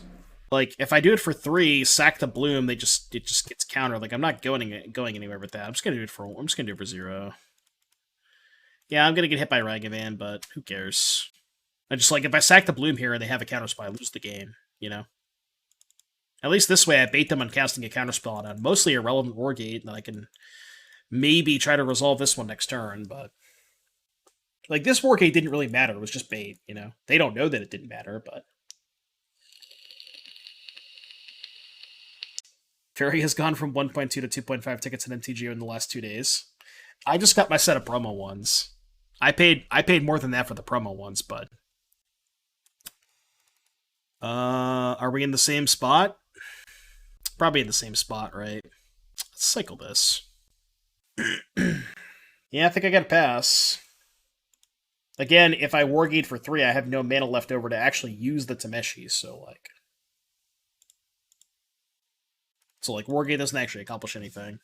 Like, if I do it for 3, sack the Bloom, it just gets countered. Like, I'm not going anywhere with that. I'm just gonna do it for 0. Yeah, I'm gonna get hit by Ragavan, but who cares? I just, like, if I sack the Bloom here and they have a counterspell, I lose the game, you know? At least this way I bait them on casting a counterspell on a mostly irrelevant Wargate, and then I can maybe try to resolve this one next turn, but... Like, this Wargate didn't really matter, it was just bait, you know? They don't know that it didn't matter, but... Fairy has gone from 1.2 to 2.5 tickets in MTGO in the last 2 days. I just got my set of promo ones. I paid more than that for the promo ones, but... Are we in the same spot? Probably in the same spot, right? Let's cycle this. Yeah, I think I gotta pass. Again, if I Wargate for 3, I have no mana left over to actually use the Tameshi, so, like... So, like, Wargate doesn't actually accomplish anything.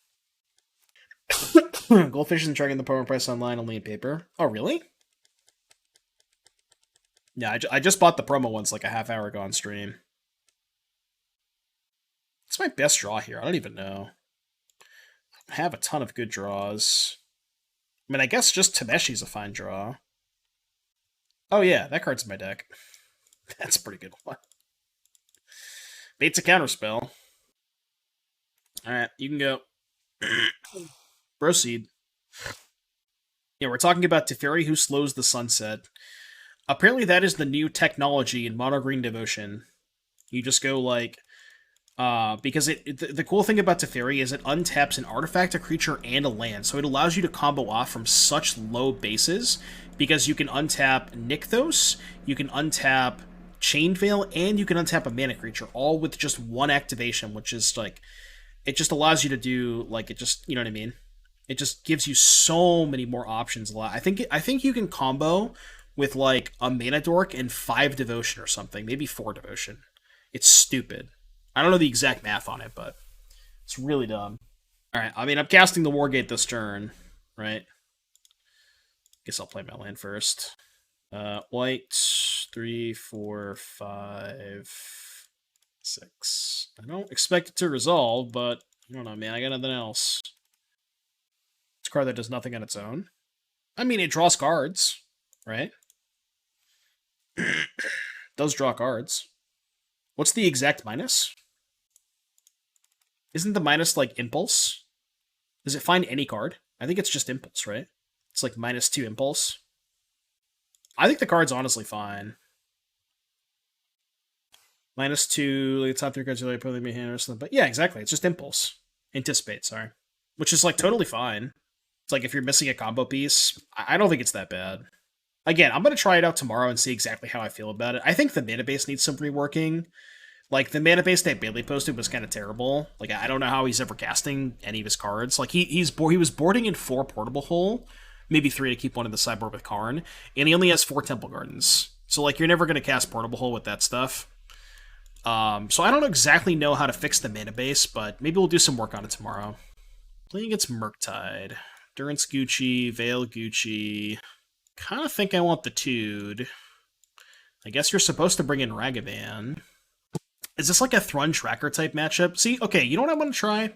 Goldfish isn't tracking the promo price online, only in paper. Oh, really? Yeah, I just bought the promo ones like a half hour ago on stream. It's my best draw here. I don't even know. I have a ton of good draws. I mean, I guess just Tameshi's a fine draw. Oh yeah, that card's in my deck. That's a pretty good one. Bait's a counterspell. Alright, you can go. Proceed. Yeah, we're talking about Teferi who slows the sunset. Apparently that is the new technology in Mono Green Devotion. You just go like... because the cool thing about Teferi is it untaps an artifact, a creature, and a land. So it allows you to combo off from such low bases, because you can untap Nykthos, you can untap Chain Veil, and you can untap a mana creature, all with just one activation, which is like... It just allows you to do, like, it just, you know what I mean? It just gives you so many more options. I think you can combo with, like, a Mana Dork and 5 Devotion or something. Maybe 4 Devotion. It's stupid. I don't know the exact math on it, but it's really dumb. Alright, I mean, I'm casting the Wargate this turn, right? Guess I'll play my land first. White, 3, 4, 5... 6. I don't expect it to resolve, but I don't know, man. I got nothing else. It's a card that does nothing on its own. I mean, it draws cards, right? Does draw cards. What's the exact minus? Isn't the minus like impulse? Does it find any card? I think it's just impulse, right? It's like -2 impulse. I think the card's honestly fine. -2, like the top 3 cards are like probably be hand or something. But yeah, exactly. It's just impulse. Anticipate, sorry. Which is like totally fine. It's like if you're missing a combo piece, I don't think it's that bad. Again, I'm going to try it out tomorrow and see exactly how I feel about it. I think the mana base needs some reworking. Like, the mana base that Bailey posted was kind of terrible. Like, I don't know how he's ever casting any of his cards. Like, he was boarding in 4 Portable Hole, maybe 3 to keep one in the sideboard with Karn, and he only has 4 Temple Gardens. So, like, you're never going to cast Portable Hole with that stuff. So I don't exactly know how to fix the mana base, but maybe we'll do some work on it tomorrow. Playing against Murktide. Durance Gucci, Veil Gucci. Kind of think I want the Tude. I guess you're supposed to bring in Ragavan. Is this like a Thrun Tracker type matchup? See, okay, you know what I want to try?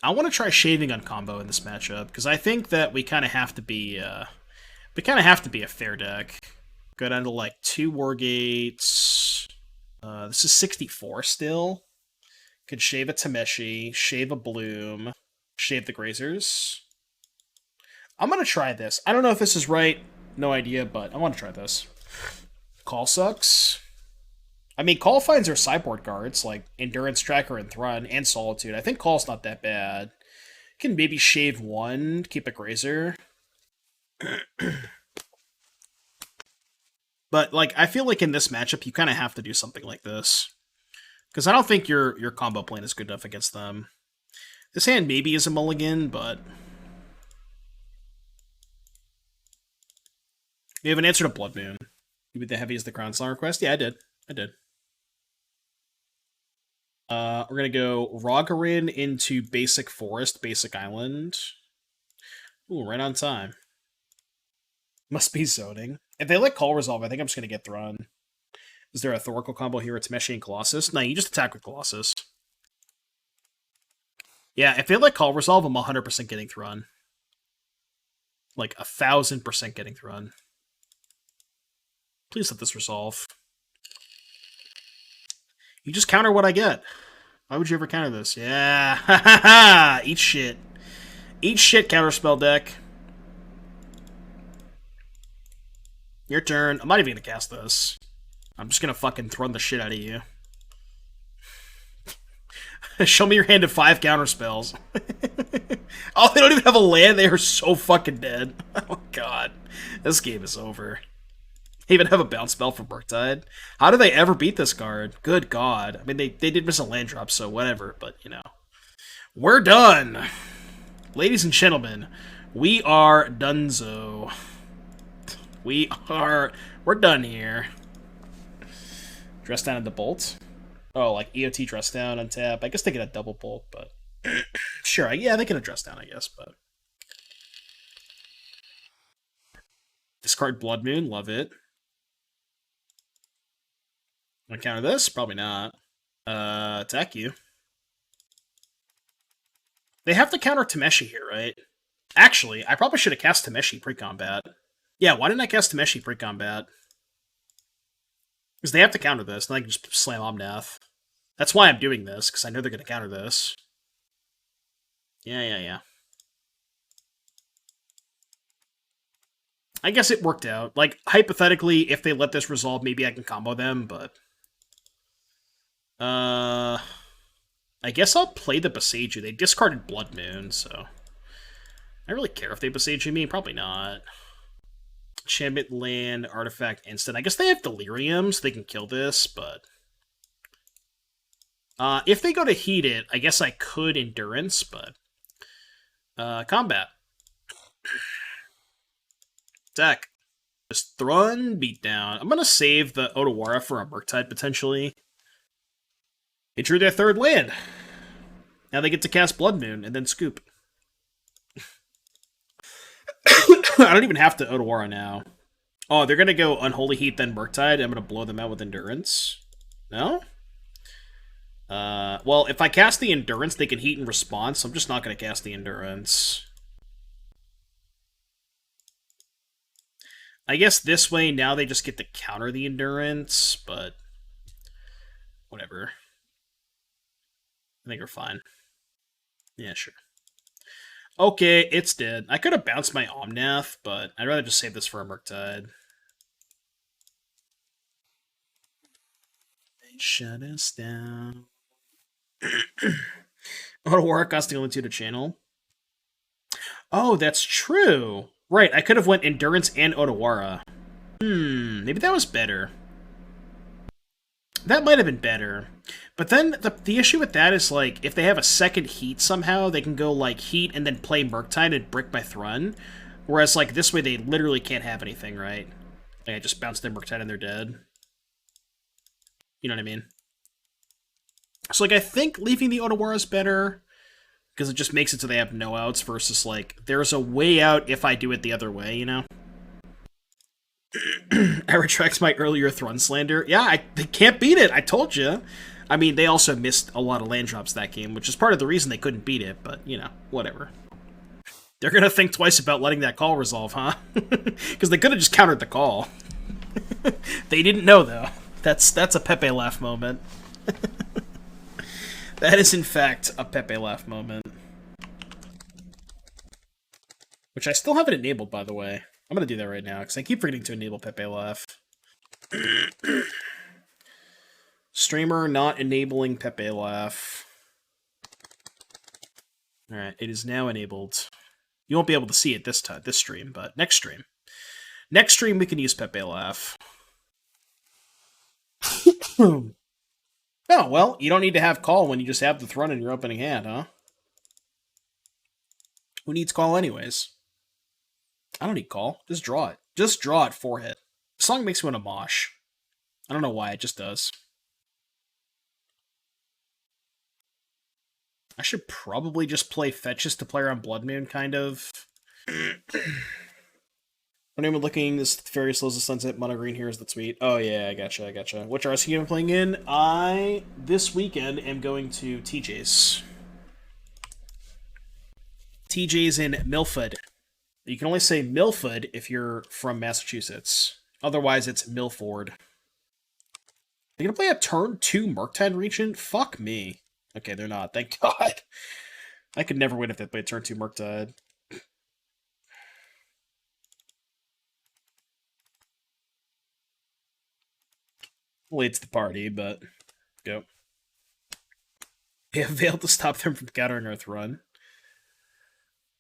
I want to try Shaving on combo in this matchup, because I think that we kind of have to be, a fair deck. Go down to like 2 Wargates. This is 64 still. Could shave a Tameshi, shave a Bloom, shave the Grazers. I'm going to try this. I don't know if this is right. No idea, but I want to try this. Call sucks. I mean, Call finds are sideboard cards, like Endurance Tracker and Thrun, and Solitude. I think Call's not that bad. Can maybe shave 1, keep a Grazer. But, like, I feel like in this matchup, you kind of have to do something like this. Because I don't think your combo plan is good enough against them. This hand maybe is a mulligan, but... We have an answer to Blood Moon. You the heavy as the Crown Song request? Yeah, I did. We're going to go Raugrin into Basic Forest, Basic Island. Ooh, right on time. Must be zoning. If they let Call resolve, I think I'm just going to get Thrun. Is there a Thoracle combo here? It's Tameshi and Colossus? No, you just attack with Colossus. Yeah, if they let call resolve, I'm 100% getting Thrun. Like 1,000% getting Thrun. Please let this resolve. You just counter what I get. Why would you ever counter this? Yeah, ha ha ha! Eat shit. Eat shit, counterspell deck. Your turn. I'm not even gonna cast this. I'm just gonna fucking Thrun the shit out of you. Show me your hand of 5 counterspells. Oh, they don't even have a land? They are so fucking dead. Oh god. This game is over. They even have a bounce spell for Murktide. How do they ever beat this card? Good god. I mean, they did miss a land drop, so whatever, but, you know. We're done! Ladies and gentlemen, we are donezo. We're done here. Dress down into Bolt. Oh, like EOT dress down, untap. I guess they get a double Bolt, but... sure, yeah, they can address down, I guess, but... Discard Blood Moon, love it. Want to counter this? Probably not. Attack you. They have to counter Tameshi here, right? Actually, I probably should have cast Tameshi pre-combat. Yeah, why didn't I cast Tameshi pre-combat? Because they have to counter this, and I can just slam Omnath. That's why I'm doing this, because I know they're going to counter this. Yeah. I guess it worked out. Like, hypothetically, if they let this resolve, maybe I can combo them, but... I guess I'll play the Boseiju. They discarded Blood Moon, so... I really care if they Boseiju me? Probably not. Enchantment, land, artifact, instant. I guess they have Delirium, so they can kill this, but... if they go to heat it, I guess I could Endurance, but... combat. Deck. Just Thrun, beatdown. I'm gonna save the Otawara for a Murktide, potentially. They drew their 3rd land. Now they get to cast Blood Moon, and then scoop. I don't even have to Otawara now. Oh, they're gonna go Unholy Heat, then Murktide. I'm gonna blow them out with Endurance. No? Well, if I cast the Endurance, they can heat in response, so I'm just not gonna cast the Endurance. I guess this way, now they just get to counter the Endurance, but... whatever. I think we're fine. Yeah, sure. Okay, it's dead. I could have bounced my Omnath, but I'd rather just save this for a Murktide. They shut us down. Otawara costing only 2 to channel. Oh, that's true. Right, I could have went Endurance and Otawara. Maybe that was better. That might have been better. But then the issue with that is, like, if they have a second heat somehow, they can go, like, heat and then play Murktide and brick my Thrun. Whereas, like, this way they literally can't have anything, right? Like, I just bounce their Murktide and they're dead. You know what I mean? So, like, I think leaving the Otawara is better, because it just makes it so they have no outs versus, like, there's a way out if I do it the other way, you know? I retract my earlier Thrun slander. Yeah, they can't beat it, I told you. I mean, they also missed a lot of land drops that game, which is part of the reason they couldn't beat it, but, you know, whatever. They're gonna think twice about letting that call resolve, huh? Because they could have just countered the call. They didn't know, though. That's a Pepe laugh moment. That is, in fact, a Pepe laugh moment. Which I still haven't enabled, by the way. I'm gonna do that right now, because I keep forgetting to enable Pepe laugh. Streamer not enabling Pepe laugh. Alright, it is now enabled. You won't be able to see it this stream, but next stream. Next stream we can use Pepe laugh. Oh, well, you don't need to have call when you just have the Thrun in your opening hand, huh? Who needs call anyways? I don't need call. Just draw it. Just draw it 4-hit. The song makes me want to mosh. I don't know why, it just does. I should probably just play fetches to play around Blood Moon, kind of. When I'm looking, this Fairy Slows the Sunset, Mono Green here is the tweet. Oh yeah, I gotcha, I gotcha. Which RC am I playing in? This weekend, am going to TJ's. TJ's in Milford. You can only say Milford if you're from Massachusetts. Otherwise, it's Milford. They're gonna play a turn 2 Murktide Regent? Fuck me. Okay, they're not. Thank God. I could never win if they played turn 2 Murktide. Late to the party, but go. They have Veil to stop them from countering Earth Run.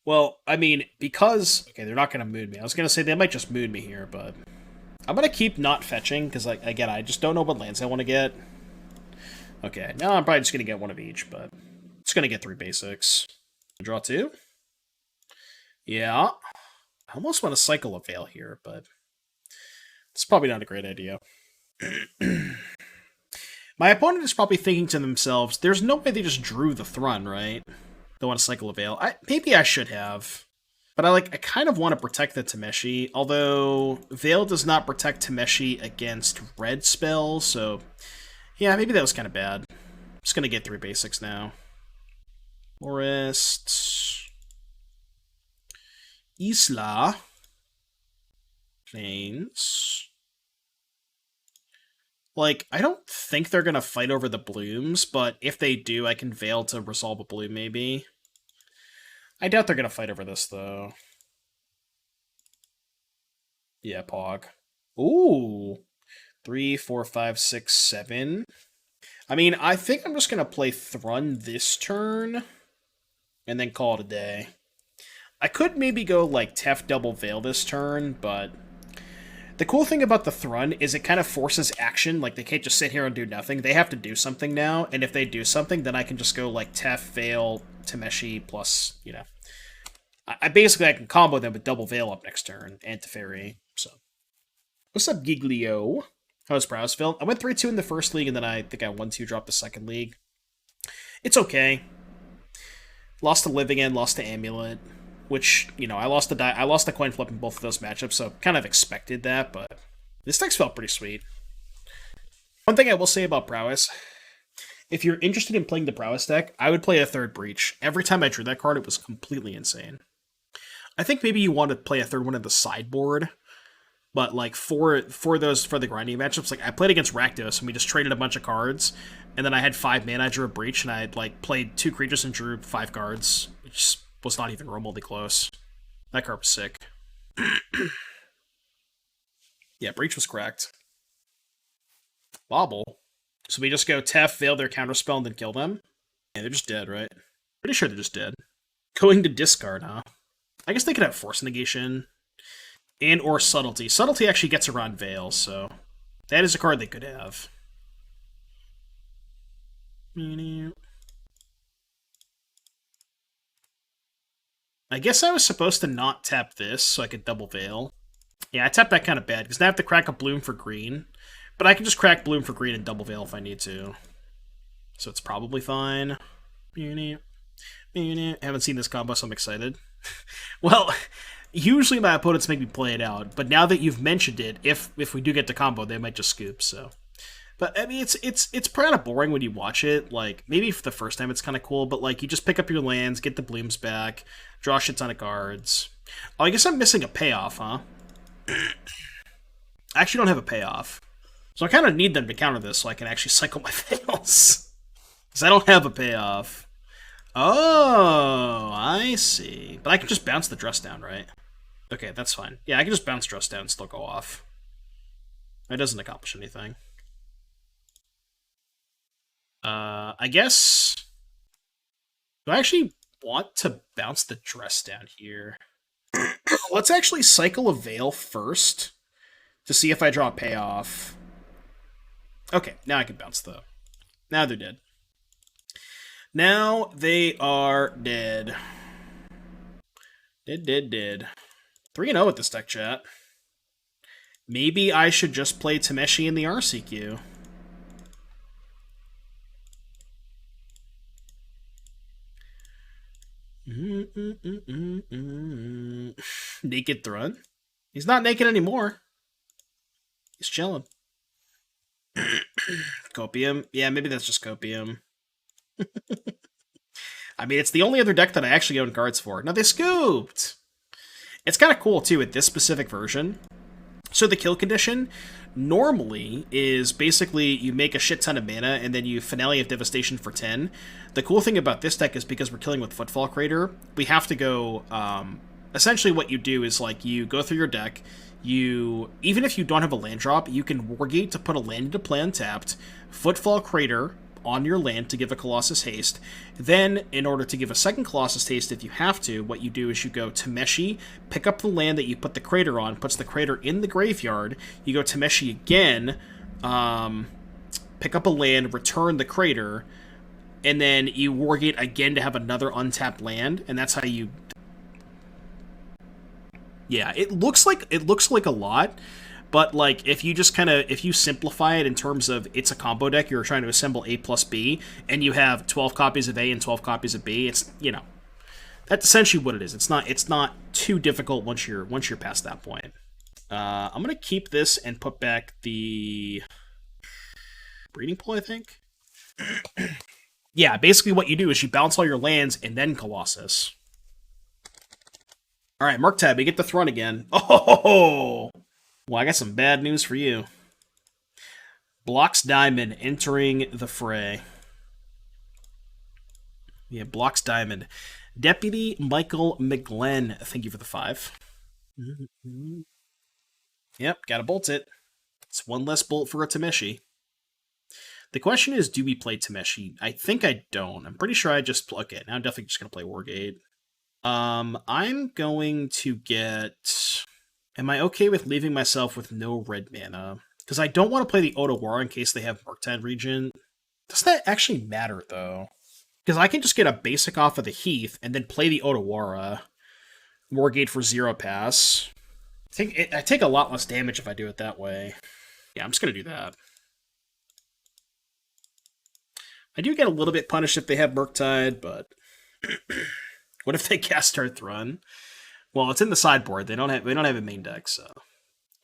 Well, I mean, because... Okay, they're not going to moon me. I was going to say they might just moon me here, but... I'm going to keep not fetching, because, like, again, I just don't know what lands I want to get. Okay, now I'm probably just going to get one of each, but... Just going to get 3 basics. Draw 2? Yeah. I almost want to cycle a Veil here, but... It's probably not a great idea. My opponent is probably thinking to themselves, there's no way they just drew the Thrun, right? They want to cycle a Veil. Maybe I should have. But I kind of want to protect the Tameshi, although Veil does not protect Tameshi against red spells, so yeah, maybe that was kind of bad. I'm just going to get 3 basics now. Forest. Isla. Plains. Like, I don't think they're going to fight over the blooms, but if they do, I can Veil to resolve a bloom, maybe. I doubt they're going to fight over this, though. Yeah, Pog. Ooh. 3, 4, 5, 6, 7. I mean, I think I'm just going to play Thrun this turn, and then call it a day. I could maybe go, like, Tef double Veil this turn, but... The cool thing about the Thrun is it kind of forces action. Like, they can't just sit here and do nothing. They have to do something now, and if they do something, then I can just go, like, Tef, Veil, Tameshi, plus, you know... I can combo them with double Veil up next turn, and Teferi, so... What's up, Giglio? How's Browsville? I went 3-2 in the first league, and then I think I 1-2 dropped the second league. It's okay. Lost to Live Again, lost to Amulet. Which, you know, I lost the coin flip in both of those matchups, so kind of expected that, but this deck's felt pretty sweet. One thing I will say about Prowess, if you're interested in playing the Prowess deck, I would play a 3rd Breach. Every time I drew that card, it was completely insane. I think maybe you want to play a 3rd one in the sideboard, but like for the grinding matchups, like I played against Rakdos and we just traded a bunch of cards, and then I had 5 mana, I drew a Breach, and I had like played 2 creatures and drew 5 cards, which was not even remotely close. That card was sick. Yeah, Breach was cracked. Bobble. So we just go Tef, Veil their counterspell, and then kill them? Yeah, they're just dead, right? Pretty sure they're just dead. Going to discard, huh? I guess they could have Force Negation. And or Subtlety. Subtlety actually gets around Veil, so... That is a card they could have. I guess I was supposed to not tap this, so I could double Veil. Yeah, I tapped that kind of bad, because now I have to crack a Bloom for green. But I can just crack Bloom for green and double Veil if I need to. So it's probably fine. Haven't seen this combo, so I'm excited. Well, usually my opponents make me play it out, but now that you've mentioned it, if we do get the combo, they might just scoop, so... But, I mean, it's kind of boring when you watch it. Like, maybe for the first time it's kind of cool, but, like, you just pick up your lands, get the blooms back, draw a shit ton of cards. Oh, I guess I'm missing a payoff, huh? I actually don't have a payoff. So I kind of need them to counter this so I can actually cycle my fails. Because I don't have a payoff. Oh, I see. But I can just bounce the dress down, right? Okay, that's fine. Yeah, I can just bounce dress down and still go off. That doesn't accomplish anything. I guess... Do I actually want to bounce the dress down here? Let's actually cycle a Veil first to see if I draw a payoff. Okay, now I can bounce the... Now they're dead. Now they are dead. Dead. 3-0 with this deck, chat. Maybe I should just play Tameshi in the RCQ. Naked Thrun? He's not naked anymore. He's chilling. Copium? Yeah, maybe that's just Copium. I mean, it's the only other deck that I actually own cards for. Now, they scooped! It's kind of cool, too, with this specific version. So the kill condition normally is basically you make a shit ton of mana and then you Finale of Devastation for 10. The cool thing about this deck is because we're killing with Footfall Crater, we have to go... essentially what you do is like you go through your deck, even if you don't have a land drop, you can Wargate to put a land into play untapped, Footfall Crater on your land to give a Colossus haste. Then, in order to give a second Colossus haste if you have to, what you do is you go Tameshi, pick up the land that you put the crater on, puts the crater in the graveyard, you go Tameshi again, pick up a land, return the crater, and then you Wargate again to have another untapped land, and that's how you... Yeah, it looks like a lot, but like if you just if you simplify it in terms of it's a combo deck, you're trying to assemble A plus B, and you have 12 copies of A and 12 copies of B, it's, you know, that's essentially what it is. It's not too difficult once you're past that point. I'm gonna keep this and put back the breeding pool, I think. Yeah, basically what you do is you bounce all your lands and then Colossus. All right, Murktide, we get the Thrun again. Oh. Well, I got some bad news for you. Blocks Diamond entering the fray. Yeah, Blocks Diamond. Deputy Michael McGlenn, thank you for the 5. Yep, gotta bolt it. It's one less bolt for a Tameshi. The question is, do we play Tameshi? I think I don't. I'm pretty sure I just... Okay, now I'm definitely just gonna play Wargate. I'm going to get... Am I okay with leaving myself with no red mana? Because I don't want to play the Otawara in case they have Murktide Regent. Does that actually matter, though? Because I can just get a basic off of the Heath and then play the Otawara. Wargate for 0 pass. I take a lot less damage if I do it that way. Yeah, I'm just going to do that. I do get a little bit punished if they have Murktide, but... What if they cast our Thrun? Well, it's in the sideboard. They don't have a main deck, so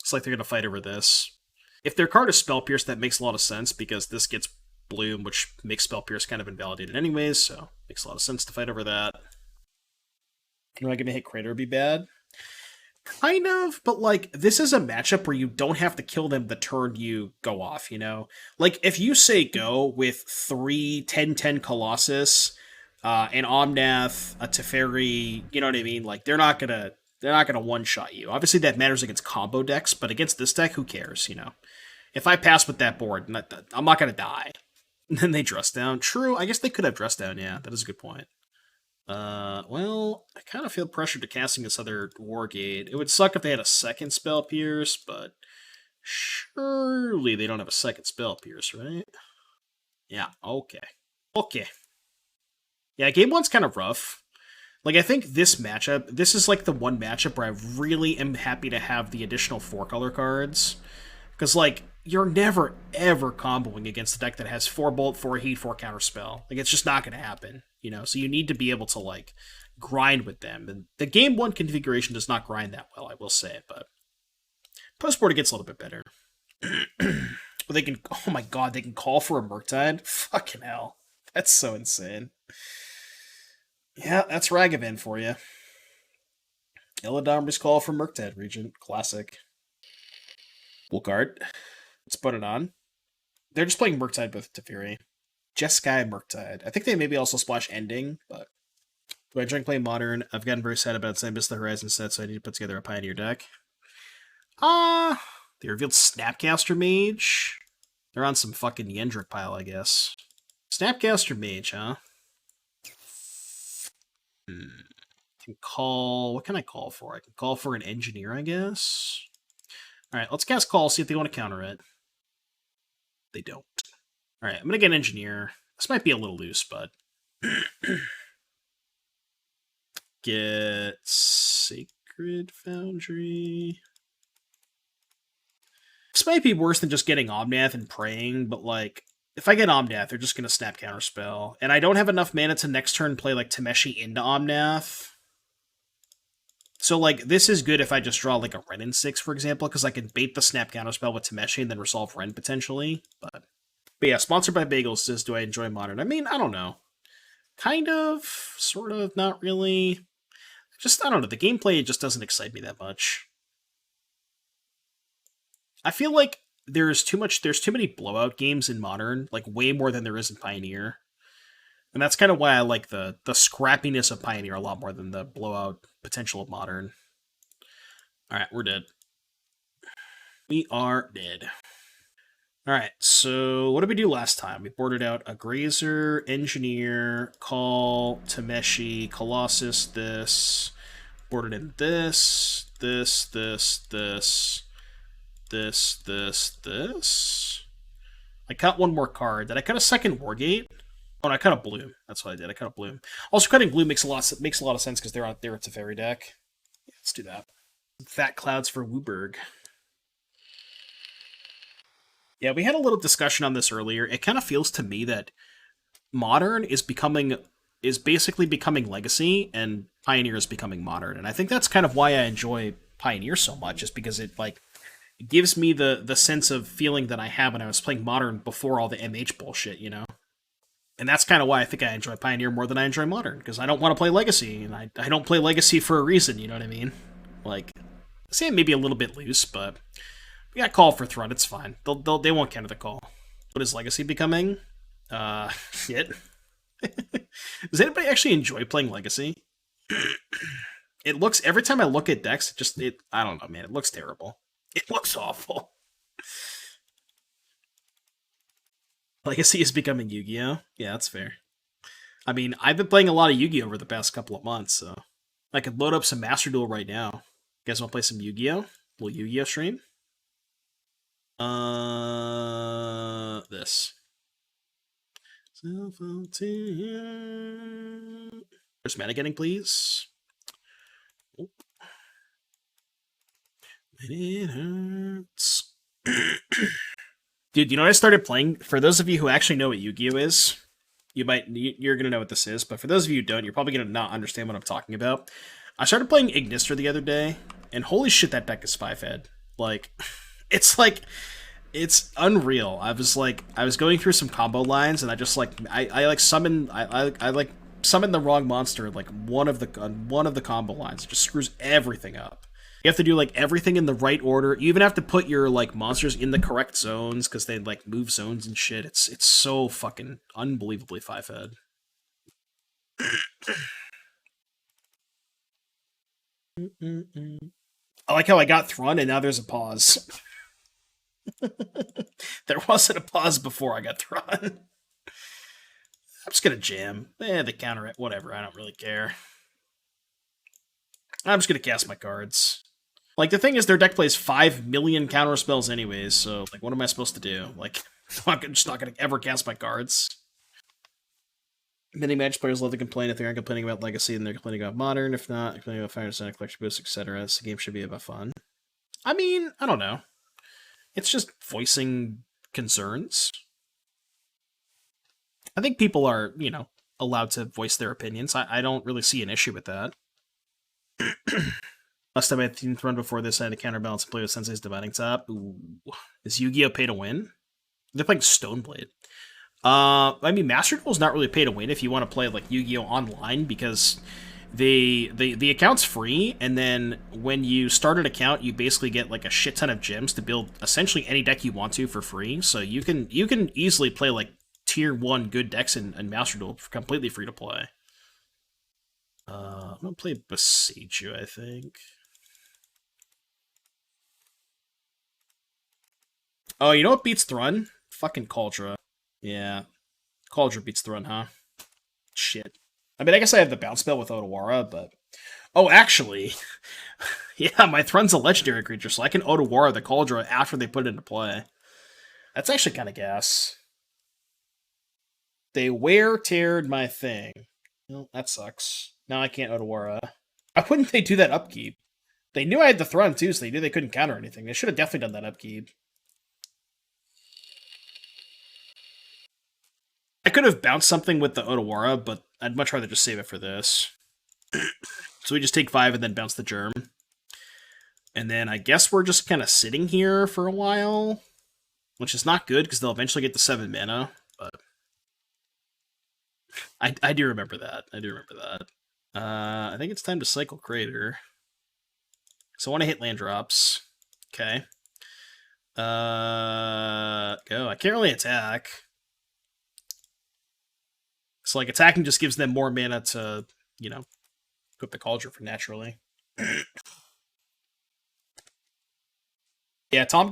it's like they're gonna fight over this. If their card is Spell Pierce, that makes a lot of sense because this gets Bloom, which makes Spell Pierce kind of invalidated anyways, so makes a lot of sense to fight over that. Am I gonna hit Crater be bad? Kind of, but like this is a matchup where you don't have to kill them the turn you go off, you know? Like if you say go with 3 10/10 Colossus, an Omnath, a Teferi, you know what I mean? Like they're not gonna one-shot you. Obviously that matters against combo decks, but against this deck, who cares, you know? If I pass with that board, I'm not gonna die. And then they dress down. True, I guess they could have dress down, yeah, that is a good point. Well, I kind of feel pressured to casting this other Wargate. It would suck if they had a second Spell Pierce, but surely they don't have a second Spell Pierce, right? Yeah, okay. Okay. Yeah, game 1's kind of rough. Like, I think this matchup, this is like the one matchup where I really am happy to have the additional 4-color cards. Because, like, you're never, ever comboing against a deck that has 4 Bolt, 4 Heat, 4 Counterspell. Like, it's just not going to happen, you know? So you need to be able to, like, grind with them. And the game 1 configuration does not grind that well, I will say, but postboard it gets a little bit better. But they can, oh my god, they can call for a Murktide? Fucking hell. That's so insane. Yeah, that's Ragavan for you. Eladamri's call for Murktide Regent. Classic. Woolcard. Let's put it on. They're just playing Murktide with Teferi. Jeskai Murktide. I think they maybe also splash Ending, but... Do I drink play Modern? I've gotten very sad about it since I missed the Horizon set, so I need to put together a Pioneer deck. They revealed Snapcaster Mage. They're on some fucking Yendrick pile, I guess. Snapcaster Mage, huh? Can call... What can I call for? I can call for an Engineer, I guess? Alright, let's cast Call, see if they want to counter it. They don't. Alright, I'm gonna get an Engineer. This might be a little loose, but... Get... Sacred Foundry... This might be worse than just getting Omnath and praying, but like... If I get Omnath, they're just going to snap Counterspell. And I don't have enough mana to next turn play like Tameshi into Omnath. So, like, this is good if I just draw, like, a Wrenn and Six, for example, because I can bait the Snap Counterspell with Tameshi and then resolve Wrenn, potentially. But yeah, sponsored by Bagels says, do I enjoy Modern? I mean, I don't know. Kind of, sort of, not really. Just, I don't know, the gameplay just doesn't excite me that much. I feel like there's too many blowout games in Modern, like, way more than there is in Pioneer. And that's kind of why I like the scrappiness of Pioneer a lot more than the blowout potential of Modern. Alright, we're dead. We are dead. Alright, so what did we do last time? We boarded out a Grazer, Engineer, Call, Tameshi, Colossus, this. Boarded in this. I cut one more card. Did I cut a second Wargate? Oh, no, I cut a Bloom. That's what I did. I cut a Bloom. Also, cutting Bloom makes a lot of sense because they're out there. It's a fairy deck. Yeah, let's do that. Fat clouds for Wooburg. Yeah, we had a little discussion on this earlier. It kind of feels to me that Modern is basically becoming Legacy, and Pioneer is becoming Modern. And I think that's kind of why I enjoy Pioneer so much, is because it gives me the sense of feeling that I had when I was playing Modern before all the MH bullshit, you know? And that's kind of why I think I enjoy Pioneer more than I enjoy Modern, because I don't want to play Legacy, and I don't play Legacy for a reason, you know what I mean? Like, say it may be a little bit loose, but we got call for Thrud, it's fine. They won't counter the call. What is Legacy becoming? Shit. Does anybody actually enjoy playing Legacy? It looks, every time I look at decks, I don't know, man, it looks terrible. It looks awful. Legacy is becoming Yu-Gi-Oh? Yeah, that's fair. I mean, I've been playing a lot of Yu-Gi-Oh over the past couple of months, so I could load up some Master Duel right now. You guys want to play some Yu-Gi-Oh? Little Yu-Gi-Oh stream? This. Prismatic Ending, please. Oh. It hurts. Dude, you know what I started playing? For those of you who actually know what Yu-Gi-Oh is, you're gonna know what this is, but for those of you who don't, you're probably gonna not understand what I'm talking about. I started playing Ignister the other day, and holy shit, that deck is 5-head. Like, it's unreal. I was going through some combo lines, and I summoned the wrong monster, like one of the combo lines. It just screws everything up. You have to do everything in the right order. You even have to put your monsters in the correct zones because they move zones and shit. It's so fucking unbelievably 5-head. I like how I got Thrun and now there's a pause. There wasn't a pause before I got Thrun. I'm just gonna jam. They counter it. Whatever. I don't really care. I'm just gonna cast my cards. The thing is, their deck plays 5 million counter spells anyways, so, what am I supposed to do? I'm just not gonna ever cast my cards. Many Magic players love to complain if they aren't complaining about Legacy, and they're complaining about Modern. If not, complaining about Fire Sonic Collection Boost, etc. This game should be about fun. I mean, I don't know. It's just voicing concerns. I think people are, allowed to voice their opinions. I don't really see an issue with that. Last time I had Team Thrun before this, I had to counterbalance and play with Sensei's Dividing Top. Ooh. Is Yu-Gi-Oh! Pay to win? They're playing Stoneblade. I mean, Master Duel's not really pay to win if you want to play Yu-Gi-Oh! Online, because the account's free, and then when you start an account, you basically get a shit ton of gems to build essentially any deck you want to for free. So you can easily play tier 1 good decks in Master Duel completely free to play. I'm gonna play Boseiju, I think. Oh, you know what beats Thrun? Fucking Cauldra. Yeah. Cauldra beats Thrun, huh? Shit. I mean, I guess I have the bounce spell with Otawara, but... Oh, actually... yeah, my Thrun's a legendary creature, so I can Otawara the Cauldra after they put it into play. That's actually kind of gas. They wear-teared my thing. Well, that sucks. Now I can't Otawara. Why wouldn't they do that upkeep? They knew I had the Thrun, too, so they knew they couldn't counter anything. They should have definitely done that upkeep. I could have bounced something with the Otawara, but I'd much rather just save it for this. So we just take 5 and then bounce the germ. And then I guess we're just kind of sitting here for a while, which is not good because they'll eventually get to 7 mana. But I do remember that. I think it's time to cycle Crater. So I want to hit land drops. Okay. Go. I can't really attack. So like attacking just gives them more mana to, you know, equip the Cauldron for naturally. Yeah, Tom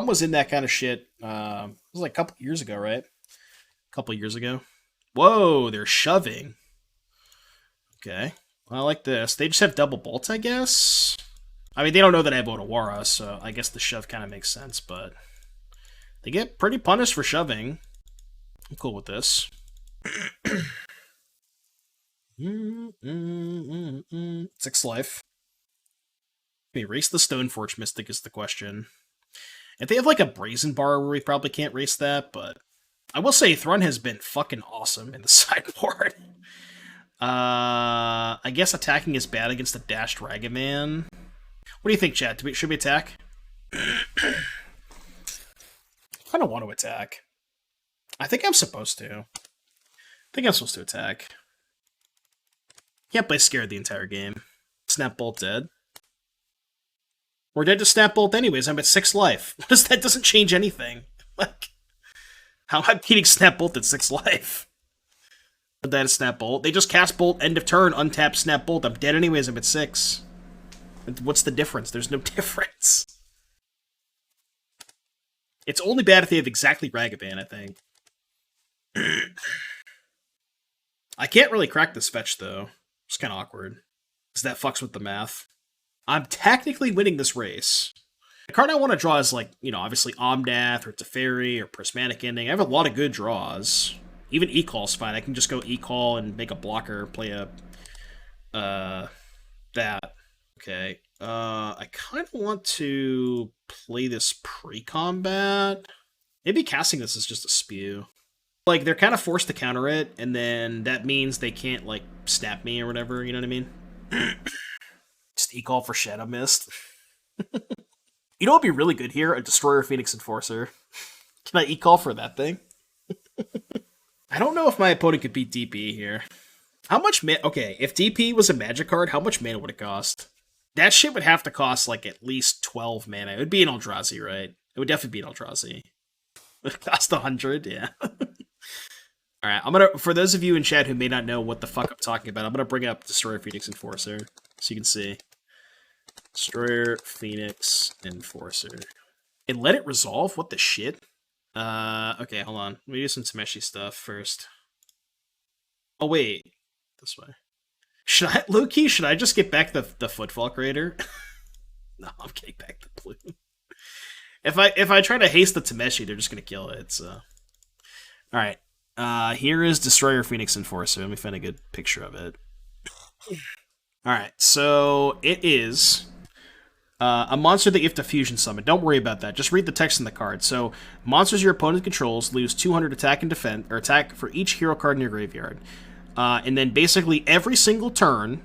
was in that kind of shit. It was like a couple years ago, right? A couple years ago. Whoa, they're shoving. Okay. Well, I like this. They just have double bolts, I guess. I mean, they don't know that I have Otawara, so I guess the shove kind of makes sense, but they get pretty punished for shoving. I'm cool with this. 6 life. Can we race the Stoneforge Mystic is the question. If they have like a Brazen Bar where we probably can't race that, but I will say Thrun has been fucking awesome in the sideboard. I guess attacking is bad against the dashed Ragavan. What do you think, chat? Should we attack? I don't want to attack. I think I'm supposed to. I think I'm supposed to attack. Can't play scared the entire game. Snap Bolt dead. We're dead to Snap Bolt anyways. I'm at 6 life. That doesn't change anything. Like, how am I beating Snap Bolt at 6 life? That is Snap Bolt. They just cast Bolt, end of turn, untap Snap Bolt. I'm dead anyways. I'm at 6. What's the difference? There's no difference. It's only bad if they have exactly Ragavan, I think. I can't really crack this fetch, though. It's kind of awkward. Because that fucks with the math. I'm technically winning this race. The card I want to draw is, like, you know, obviously Omnath or Teferi or Prismatic Ending. I have a lot of good draws. Even E-Call's fine. I can just go E-Call and make a blocker, play a... that. Okay. I kind of want to play this pre-combat. Maybe casting this is just a spew. Like, they're kind of forced to counter it, and then that means they can't, like, snap me or whatever, you know what I mean? Just E-Call for Shadow Mist. You know what would be really good here? A Destroyer Phoenix Enforcer. Can I E-Call for that thing? I don't know if my opponent could beat DP here. How much mana... Okay, if DP was a magic card, how much mana would it cost? That shit would have to cost, like, at least 12 mana. It would be an Eldrazi, right? It would definitely be an Eldrazi. It would cost 100, yeah. Alright, I'm gonna... For those of you in chat who may not know what the fuck I'm talking about, I'm gonna bring up Destroyer Phoenix Enforcer, so you can see. Destroyer Phoenix Enforcer. And let it resolve? What the shit? Okay, hold on. Let me do some Tameshi stuff first. Oh, wait. This way. Should I, low-key, should I just get back the Footfall Crater? No, I'm getting back the Bloom. If I try to haste the Tameshi, they're just gonna kill it, so... Alright. Here is Destroyer Phoenix Enforcer. Let me find a good picture of it. Alright, so it is... a monster that you have to fusion summon. Don't worry about that. Just read the text in the card. So, monsters your opponent controls lose 200 attack and defense, or attack for each hero card in your graveyard. And then basically every single turn,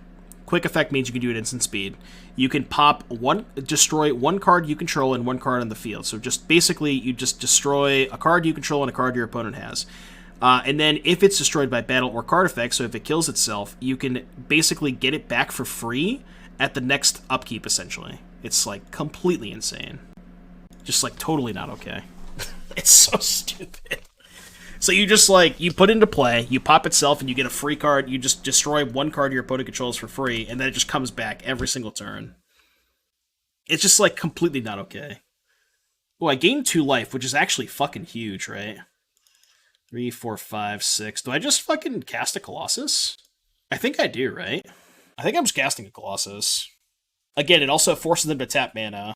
quick effect means you can do it instant speed. You can destroy one card you control and one card on the field. So just basically you just destroy a card you control and a card your opponent has. And then if it's destroyed by battle or card effect, so if it kills itself, you can basically get it back for free at the next upkeep, essentially. It's, like, completely insane. Just, like, totally not okay. It's so stupid. So you just, like, you put into play, you pop itself, and you get a free card, you just destroy one card your opponent controls for free, and then it just comes back every single turn. It's just, like, completely not okay. Oh, I gained 2 life, which is actually fucking huge, right? 3, 4, 5, 6. Do I just fucking cast a Colossus? I think I do, right? I think I'm just casting a Colossus. Again, it also forces them to tap mana.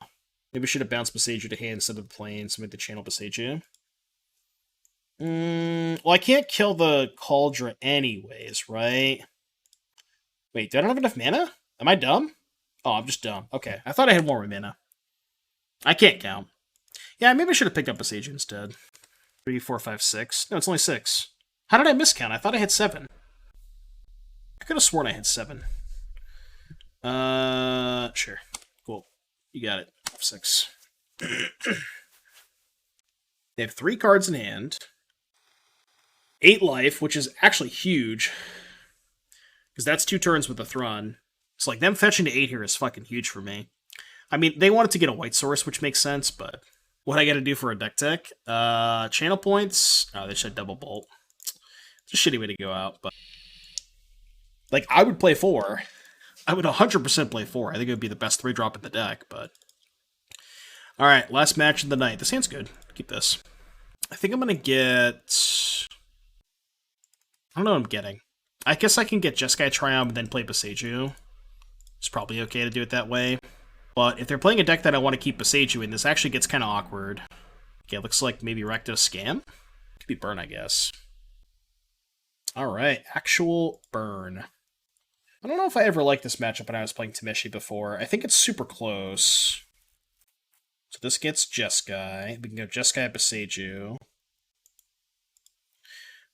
Maybe we should have bounced Boseiju to hand instead of playing something to channel Boseiju. Well, I can't kill the Cauldron anyways, right? Wait, do I not have enough mana? Am I dumb? Oh, I'm just dumb. Okay, I thought I had more mana. I can't count. Yeah, maybe I should have picked up Boseiju instead. 3, 4, 5, 6. No, it's only 6. How did I miscount? I thought I had 7. I could have sworn I had 7. Sure. Cool. You got it. F6. They have 3 cards in hand. 8 life, which is actually huge. Because that's 2 turns with the Thron. It's like them fetching to 8 here is fucking huge for me. I mean, they wanted to get a white source, which makes sense, but what I gotta do for a deck tech? Channel points. Oh, they should double bolt. It's a shitty way to go out, but like I would play 4. I would 100% play 4. I think it would be the best 3-drop in the deck, but alright, last match of the night. This hand's good. Keep this. I think I'm gonna get I don't know what I'm getting. I guess I can get Jeskai Triome and then play Boseiju. It's probably okay to do it that way. But if they're playing a deck that I want to keep Boseiju in, this actually gets kind of awkward. Okay, it looks like maybe Recto Scam? Could be Burn, I guess. Alright, actual Burn. I don't know if I ever liked this matchup when I was playing Tameshi before. I think it's super close. So this gets Jeskai. We can go Jeskai Boseiju.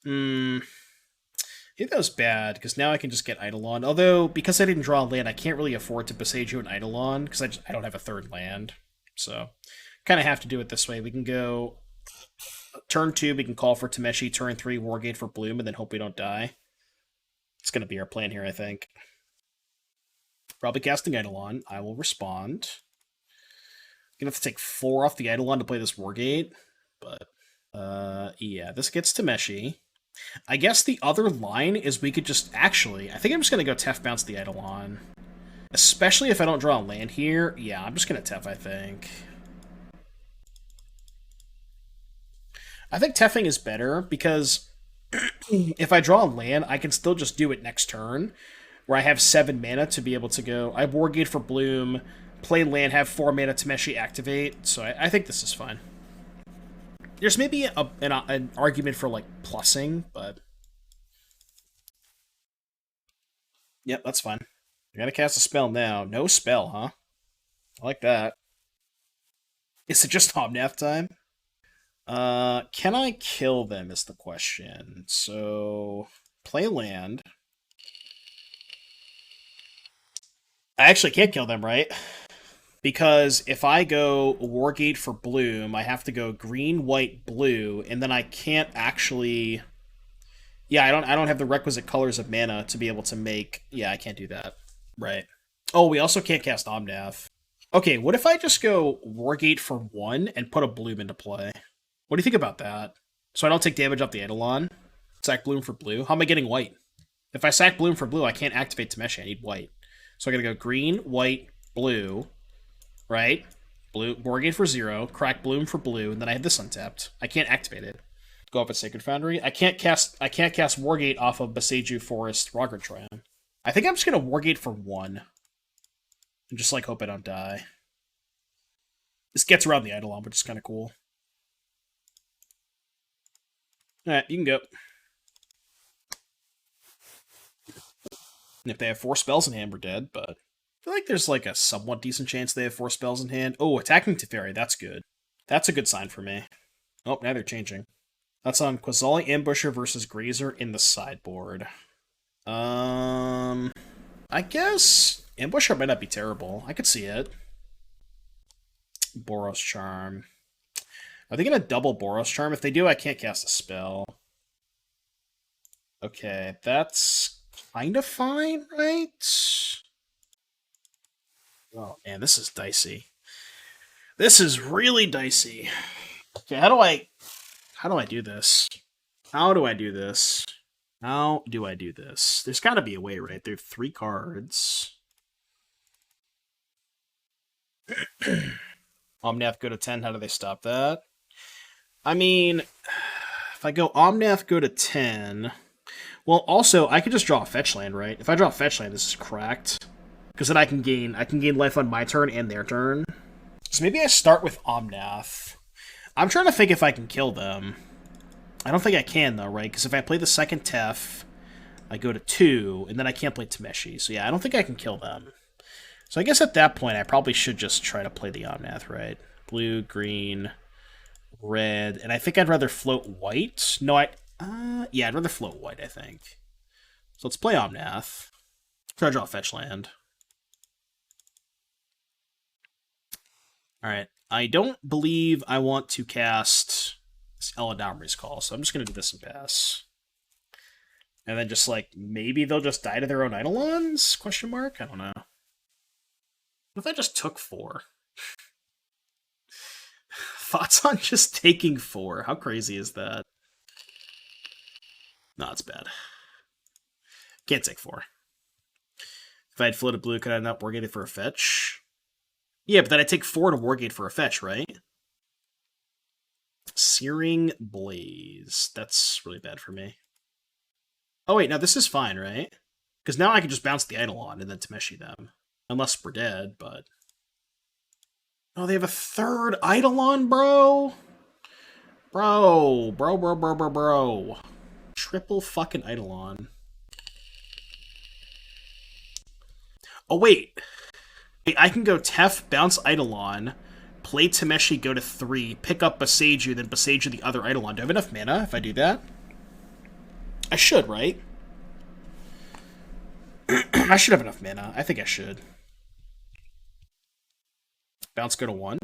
I think that was bad, because now I can just get Eidolon. Although, because I didn't draw a land, I can't really afford to Boseiju an Eidolon, because I don't have a 3rd land. So, kind of have to do it this way. We can go turn 2, we can call for Tameshi, turn 3, Wargate for Bloom, and then hope we don't die. It's going to be our plan here, I think. Probably casting Eidolon. I will respond. I'm going to have to take 4 off the Eidolon to play this Wargate. But, yeah, this gets Tameshi. I guess the other line is we could just actually... I think I'm just going to go Tef bounce the Eidolon. Especially if I don't draw a land here. Yeah, I'm just going to Tef, I think. I think Teffing is better because if I draw a land, I can still just do it next turn, where I have 7 mana to be able to go... I Wargate for Bloom, play land, have 4 mana Tameshi activate, so I think this is fine. There's maybe an argument for, like, plussing, but... Yep, that's fine. I gotta cast a spell now. No spell, huh? I like that. Is it just Omnath time? Can I kill them is the question. So, play land. I actually can't kill them, right? Because if I go Wargate for Bloom, I have to go green, white, blue, and then I can't actually... Yeah, I don't have the requisite colors of mana to be able to make... Yeah, I can't do that. Right. Oh, we also can't cast Omnath. Okay, what if I just go Wargate for 1 and put a Bloom into play? What do you think about that? So I don't take damage off the Eidolon? Sack Bloom for blue? How am I getting white? If I sack Bloom for blue, I can't activate Tameshi. I need white. So I gotta go green, white, blue... Right? Blue Wargate for 0, crack Bloom for blue, and then I have this untapped. I can't activate it. Go up at Sacred Foundry. I can't cast Wargate off of Boseiju Forest Raugrin Triome. I think I'm just gonna Wargate for 1. And just like hope I don't die. This gets around the Eidolon, which is kinda cool. Alright, you can go. And if they have 4 spells in hand, we're dead, but I feel like there's like a somewhat decent chance they have 4 spells in hand. Oh, attacking Teferi, that's good. That's a good sign for me. Oh, now they're changing. That's on Quasali Ambusher versus Grazer in the sideboard. I guess Ambusher might not be terrible. I could see it. Boros Charm. Are they going to double Boros Charm? If they do, I can't cast a spell. Okay, that's kind of fine, right? Oh man, this is dicey. This is really dicey. Okay, how do I do this? How do I do this? How do I do this? There's got to be a way, right? There are 3 cards. Omnath go to 10. How do they stop that? I mean, if I go Omnath go to 10... Well, also, I could just draw a fetch land, right? If I draw a fetch land, this is cracked. Because then I can gain life on my turn and their turn. So maybe I start with Omnath. I'm trying to think if I can kill them. I don't think I can, though, right? Because if I play the second Tef, I go to 2, and then I can't play Tameshi. So yeah, I don't think I can kill them. So I guess at that point, I probably should just try to play the Omnath, right? Blue, green, red, and I think I'd rather float white. No, yeah, I'd rather float white, I think. So let's play Omnath. Try to draw a fetch land. Alright, I don't believe I want to cast this Eladamri's Call, so I'm just going to do this and pass. And then just, like, maybe they'll just die to their own Eidolons? Question mark? I don't know. What if I just took 4? Thoughts on just taking 4? How crazy is that? No, it's bad. Can't take 4. If I had Flooded Blue, could I not Wargate it for a fetch? Yeah, but then I take 4 to Wargate for a fetch, right? Searing Blaze. That's really bad for me. Oh wait, no, this is fine, right? Because now I can just bounce the Eidolon and then Tameshi them. Unless we're dead, but... Oh, they have a 3rd Eidolon, bro? Bro. Triple fucking Eidolon. Oh, wait. I can go Tef, bounce Eidolon, play Tameshi, go to 3, pick up Boseiju, then Boseiju the other Eidolon. Do I have enough mana if I do that? I should, right? I should have enough mana. I think I should. Bounce go to 1?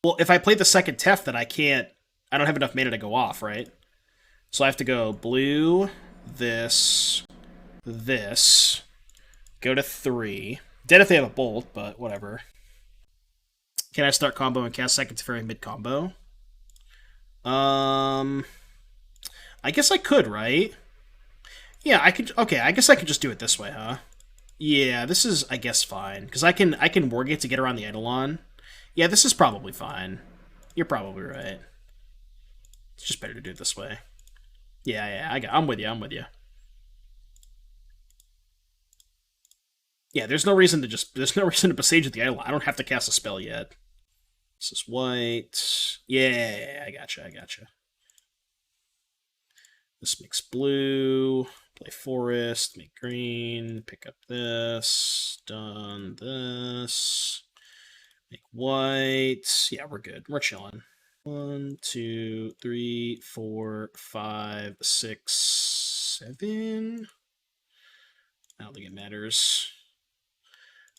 Well, if I play the second Tef, then I can't... I don't have enough mana to go off, right? So I have to go blue, this, go to 3. Dead if they have a bolt, but whatever. Can I start combo and cast Second Teferi mid-combo? I guess I could, right? Yeah, I could... Okay, I guess I could just do it this way, huh? Yeah, this is, I guess, fine. Because I can Wargate to get around the Eidolon. Yeah, this is probably fine. You're probably right. It's just better to do it this way. Yeah, I'm with you. Yeah, there's no reason to Boseiju the Eidolon. I don't have to cast a spell yet. This is white. Yeah, I gotcha. This makes blue. Play forest, make green, pick up this, done this. Make white. Yeah, we're good. We're chilling. 1, 2, 3, 4, 5, 6, 7. I don't think it matters.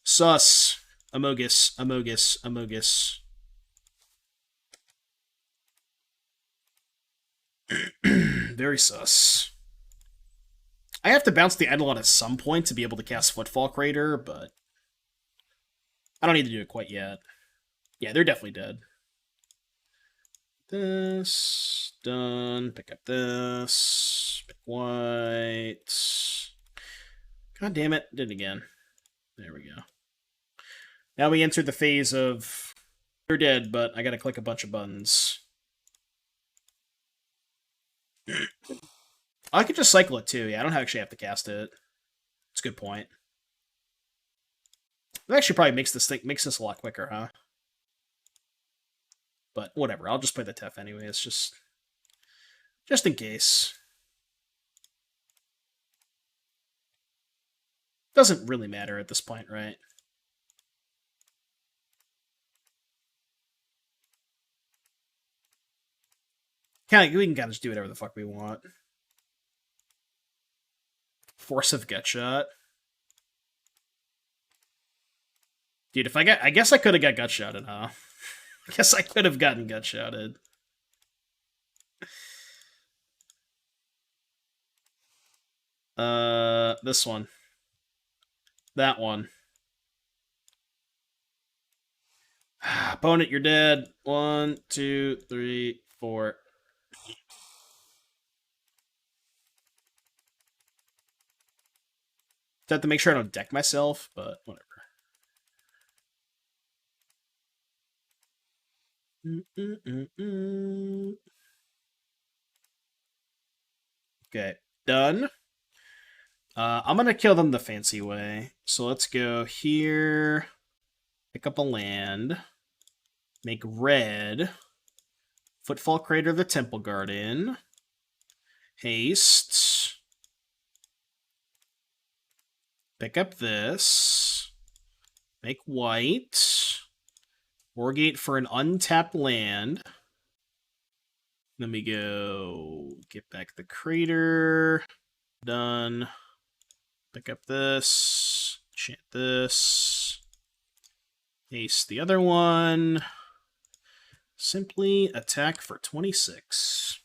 Sus. Amogus. Very sus. I have to bounce the Eidolon at some point to be able to cast Footfall Crater, but I don't need to do it quite yet. Yeah, they're definitely dead. This. Done. Pick up this. Pick white. God damn it. Did it again. There we go. Now we enter the phase of... You're dead, but I gotta click a bunch of buttons. I could just cycle it too. Yeah, I don't actually have to cast it. It's a good point. It actually probably makes this a lot quicker, huh? But whatever, I'll just play the Tef anyway. It's just in case. Doesn't really matter at this point, right? We can kind of just do whatever the fuck we want. Force of Gutshot. Dude, if I guess I could have got Gutshotted, huh? I guess I could have gotten Gutshotted. This one. That one. Opponent, you're dead. 1, 2, 3, 4. I have to make sure I don't deck myself, but whatever. Okay, done. I'm gonna kill them the fancy way. So let's go here. Pick up a land. Make red. Footfall Crater the Temple Garden. Haste. Pick up this. Make white. Wargate for an untapped land. Then we go get back the crater. Done. Pick up this. Enchant this. Ace the other one. Simply attack for 26.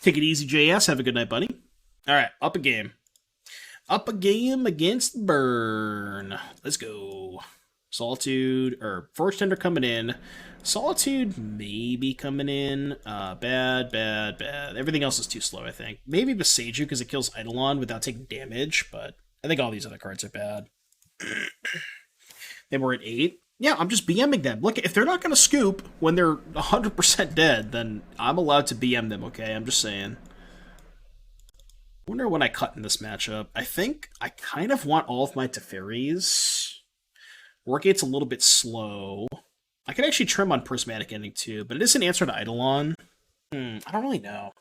Take it easy, JS. Have a good night, buddy. All right, up a game. Up a game against Burn. Let's go. Solitude, or Forge-Tender coming in. Solitude maybe coming in. Bad, bad, bad. Everything else is too slow, I think. Maybe Boseiju because it kills Eidolon without taking damage, but I think all these other cards are bad. They were at 8. Yeah, I'm just BMing them. Look, if they're not going to scoop when they're 100% dead, then I'm allowed to BM them, okay? I'm just saying. I wonder when I cut in this matchup. I think I kind of want all of my Teferis. Wargate's a little bit slow. I could actually trim on Prismatic Ending too, but it is an answer to Eidolon. I don't really know.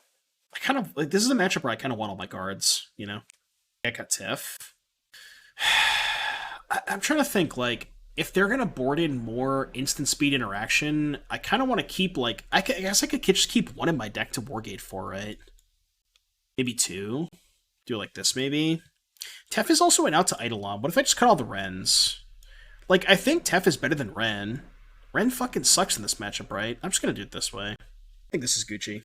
I kind of, like, this is a matchup where I kind of want all my cards, you know? I got Tiff. I'm trying to think, like, if they're going to board in more instant speed interaction, I kind of want to keep, like, I guess I could just keep one in my deck to Wargate for, right? Maybe 2. Do it like this, maybe. Tef is also an out to Eidolon. What if I just cut all the Wrens? Like, I think Tef is better than Wrenn. Wrenn fucking sucks in this matchup, right? I'm just going to do it this way. I think this is Gucci.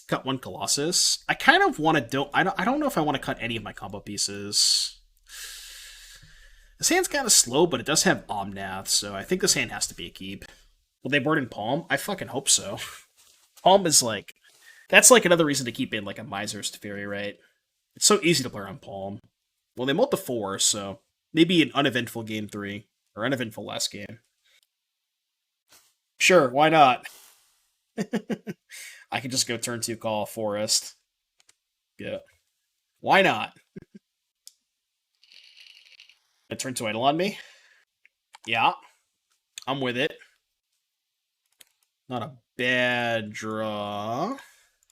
Cut 1 Colossus. I kind of want to... I don't know if I want to cut any of my combo pieces. This hand's kind of slow, but it does have Omnath, so I think this hand has to be a keep. Will they board in Palm? I fucking hope so. Palm is like... That's like another reason to keep in like a Miser's Teferi, right? It's so easy to play on Palm. Well, they multi 4, so maybe an uneventful game 3. Or uneventful last game. Sure, why not? I could just go turn 2 call Forest. Yeah. Why not? A turn 2 Idle on me? Yeah. I'm with it. Not a bad draw.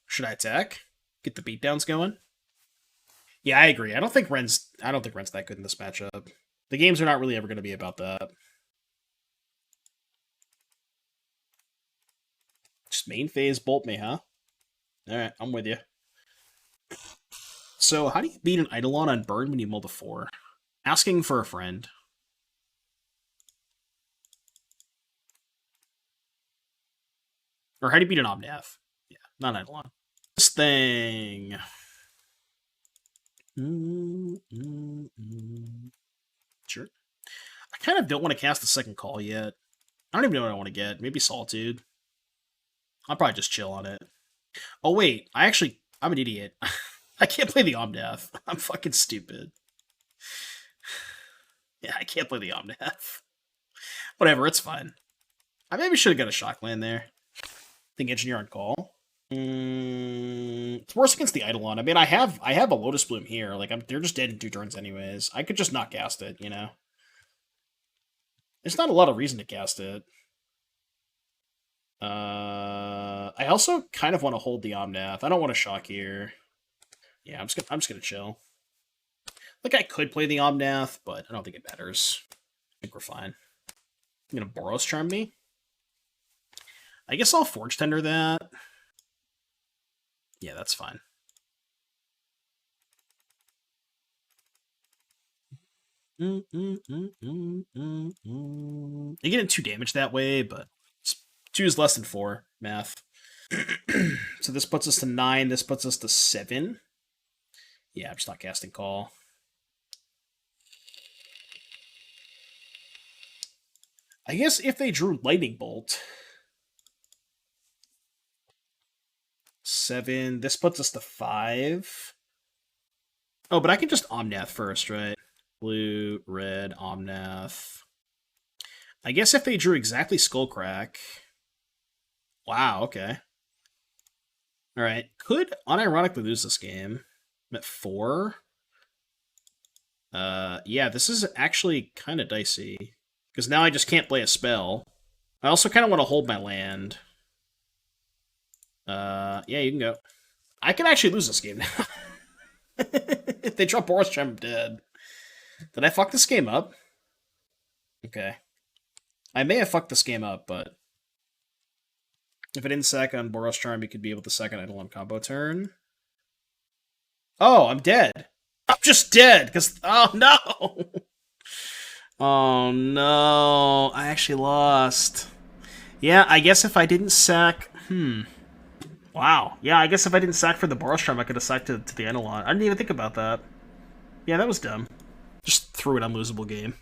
Should I attack? Get the beatdowns going? Yeah, I agree. I don't think Wrenn's that good in this matchup. The games are not really ever going to be about that. Just main phase bolt me, huh? Alright, I'm with you. So, how do you beat an Eidolon on burn when you multi 4? Asking for a friend. Or how do you beat an Omnath? Yeah, not an Eidolon. This thing. Sure. I kind of don't want to cast the second call yet. I don't even know what I want to get. Maybe Solitude. I'll probably just chill on it. Oh, wait. I'm an idiot. I can't play the Omnath. I'm fucking stupid. Yeah, I can't play the Omnath. Whatever, it's fine. I maybe should have got a shock land there. Think Engineer on call. It's worse against the Eidolon. I mean, I have a Lotus Bloom here. Like, they're just dead in 2 turns anyways. I could just not cast it, you know? There's not a lot of reason to cast it. I also kind of want to hold the Omnath. I don't want to shock here. Yeah, I'm just gonna chill. Like, I could play the Omnath, but I don't think it matters. I think we're fine. I'm gonna Boros Charm me. I guess I'll Forge-Tender that. Yeah, that's fine. You're getting 2 damage that way, but 2 is less than 4. Math. So this puts us to 9. This puts us to 7. Yeah, I'm just not casting call. I guess if they drew Lightning Bolt... 7. This puts us to 5. Oh, but I can just Omnath first, right? Blue, red, Omnath. I guess if they drew exactly Skullcrack... Wow, okay. Alright, could unironically lose this game. I'm at 4. Yeah, this is actually kind of dicey. Because now I just can't play a spell. I also kind of want to hold my land. Yeah, you can go. I can actually lose this game now. If they drop Boros Charm, I'm dead. Did I fuck this game up? Okay. I may have fucked this game up, but... If it didn't sack on Boros Charm, you could be able to sack an Eidolon combo turn. Oh, I'm dead. I'm just dead, because... Oh, no! Oh, no. I actually lost. Yeah, I guess if I didn't sack... Wow. Yeah, I guess if I didn't sack for the Borostrom, I could have sacked to the Eidolon. I didn't even think about that. Yeah, that was dumb. Just threw an unlosable game.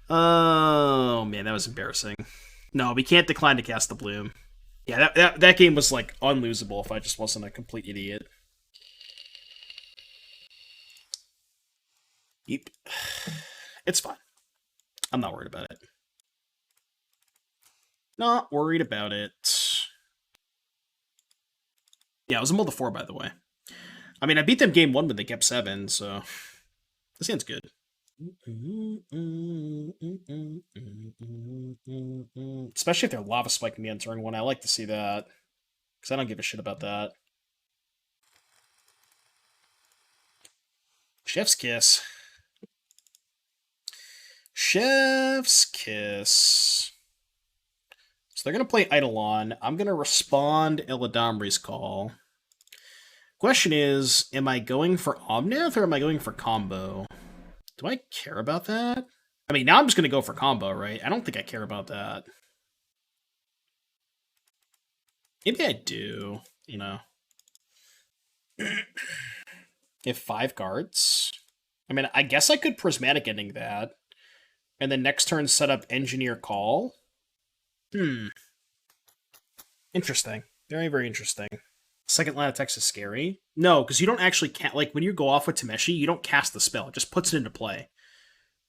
Oh, man, that was embarrassing. No, we can't decline to cast the Bloom. Yeah, that game was, like, unlosable if I just wasn't a complete idiot. Yep. It's fine. I'm not worried about it. Not worried about it. Yeah, it was a mull to 4, by the way. I mean, I beat them game 1 when they kept 7, so... This hand's good. Especially if they're lava spiking me on turn 1. I like to see that. Because I don't give a shit about that. Chef's Kiss. Chef's Kiss. So they're going to play Eidolon. I'm going to respond Eladamri's call. Question is, am I going for Omnath or am I going for combo? Do I care about that? I mean, now I'm just going to go for combo, right? I don't think I care about that. Maybe I do, you know. If 5 cards. I mean, I guess I could Prismatic Ending that. And then next turn set up Engineer Call. Interesting. Very, very interesting. Second line of text is scary. No, because you don't actually like when you go off with Tameshi, you don't cast the spell. It just puts it into play.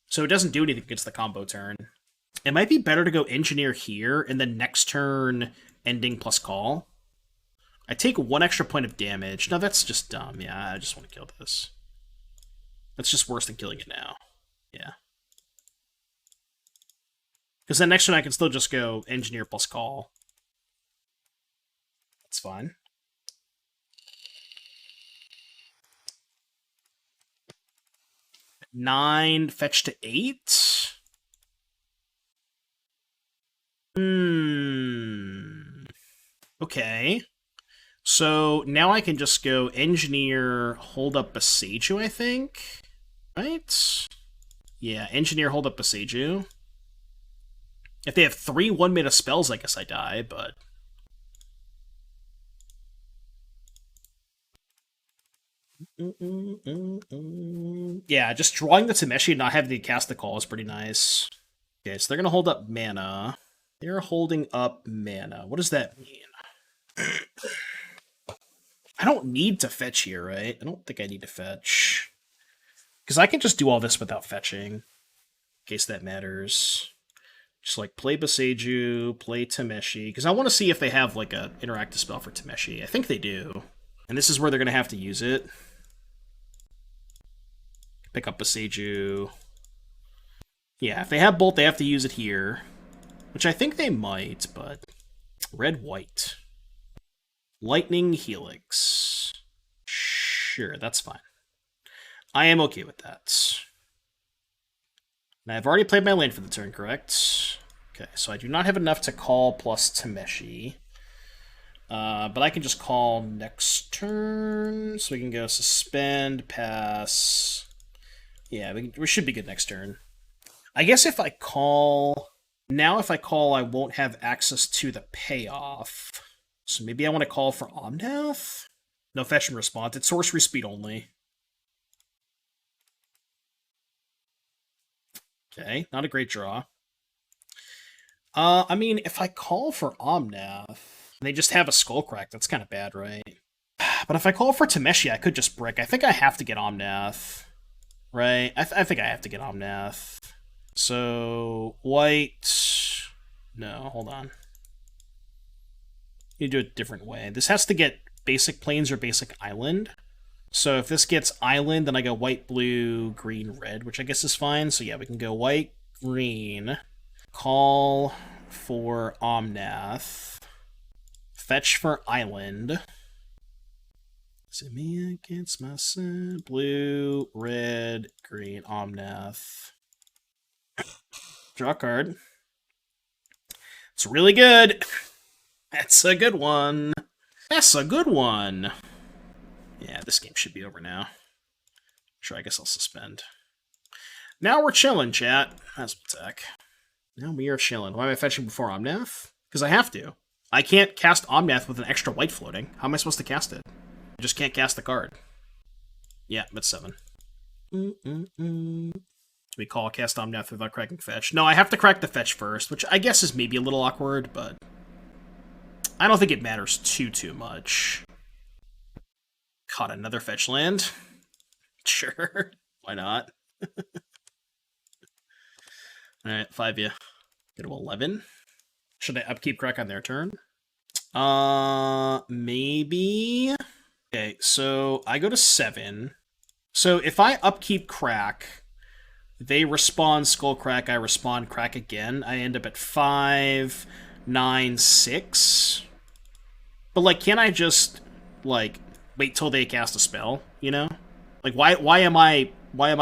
So it doesn't do anything against the combo turn. It might be better to go Engineer here, and then next turn Ending plus Call. I take 1 extra point of damage. No, that's just dumb. Yeah, I just want to kill this. That's just worse than killing it now. Yeah. Because then next turn I can still just go Engineer plus Call. That's fine. Nine, fetch to 8. Okay. So now I can just go Engineer, hold up Boseiju, I think. Right? Yeah, Engineer, hold up Boseiju. If they have 3 1-mana spells, I guess I die, but... Yeah, just drawing the Tameshi and not having to cast the call is pretty nice. Okay, so they're going to hold up mana. They're holding up mana. What does that mean? I don't need to fetch here, right? I don't think I need to fetch. Because I can just do all this without fetching. In case that matters. Just like play Boseiju, play Tameshi. Because I want to see if they have like a interactive spell for Tameshi. I think they do. And this is where they're going to have to use it. Pick up Boseiju. Yeah, if they have both, they have to use it here. Which I think they might, but... Red-white. Lightning Helix. Sure, that's fine. I am okay with that. And I've already played my land for the turn, correct? Okay, so I do not have enough to call plus Tameshi. But I can just call next turn. So we can go suspend, pass. Yeah, we should be good next turn. I guess if I call... Now if I call, I won't have access to the payoff. So maybe I want to call for Omnath? No fetch and response. It's sorcery speed only. Okay, not a great draw. I mean, if I call for Omnath, and they just have a Skullcrack, that's kind of bad, right? But if I call for Tameshi, I could just brick. I think I have to get Omnath, right? I think I have to get Omnath. So, white... No, hold on. You do it a different way. This has to get basic plains or basic island. So if this gets island, then I go white, blue, green, red, which I guess is fine. So yeah, we can go white, green, call for Omnath, fetch for island. See me against my son. Blue, red, green, Omnath. Draw a card. It's really good. That's a good one. That's a good one. Yeah, this game should be over now. Sure, I guess I'll suspend. Now we're chilling, chat. That's attack. Now we are chilling. Why am I fetching before Omnath? Because I have to. I can't cast Omnath with an extra white floating. How am I supposed to cast it? I just can't cast the card. Yeah, that's 7. We call cast Omnath without cracking fetch. No, I have to crack the fetch first, which I guess is maybe a little awkward, but I don't think it matters too much. Caught another fetch land. Sure. Why not? Alright, 5 ya. Go to 11. Should I upkeep crack on their turn? Maybe. Okay, so I go to 7. So if I upkeep crack, they respawn Skullcrack, I respawn crack again. I end up at 5, 9, 6. But like, can't I just like wait till they cast a spell? You know, like why am I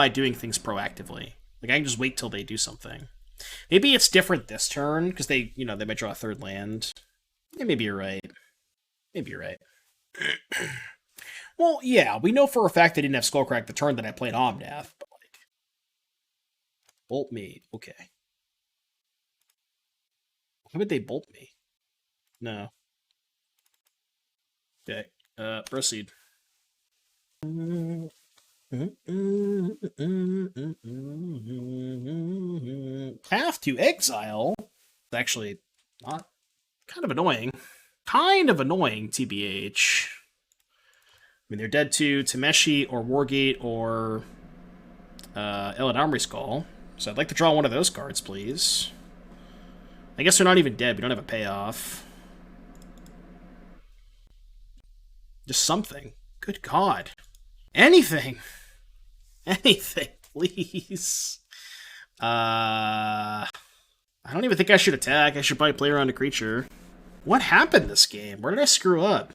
doing things proactively? Like I can just wait till they do something. Maybe it's different this turn because they they might draw a 3rd land. Yeah, maybe you're right. Maybe you're right. Well, yeah, we know for a fact they didn't have Skullcrack the turn that I played Omnath, but like, bolt me, okay. How would they bolt me? No. Okay, proceed. Path to Exile? It's actually not kind of annoying. Kind of annoying, TBH. I mean, they're dead to Tameshi or Wargate or Eladamri Skull. So I'd like to draw one of those cards, please. I guess they're not even dead. We don't have a payoff. Just something. Good God. Anything. Anything, please. I don't even think I should attack. I should probably play around a creature. What happened this game? Where did I screw up?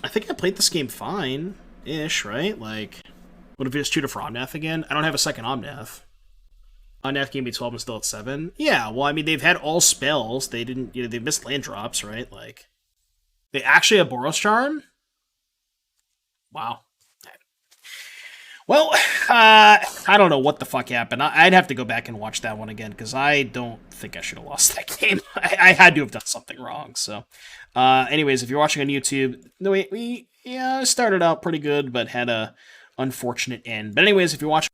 I think I played this game fine-ish, right? Like, what if we just shoot it for Omnath again? I don't have a second Omnath. Omnath gave me 12 and still at 7. Yeah, well, I mean, they've had all spells. They didn't, they missed land drops, right? Like, they actually have Boros Charm? Wow. Well, I don't know what the fuck happened. I'd have to go back and watch that one again, because I don't think I should have lost that game. I had to have done something wrong, so. Anyways, if you're watching on YouTube, no, we started out pretty good, but had a unfortunate end. But anyways, if you're watching...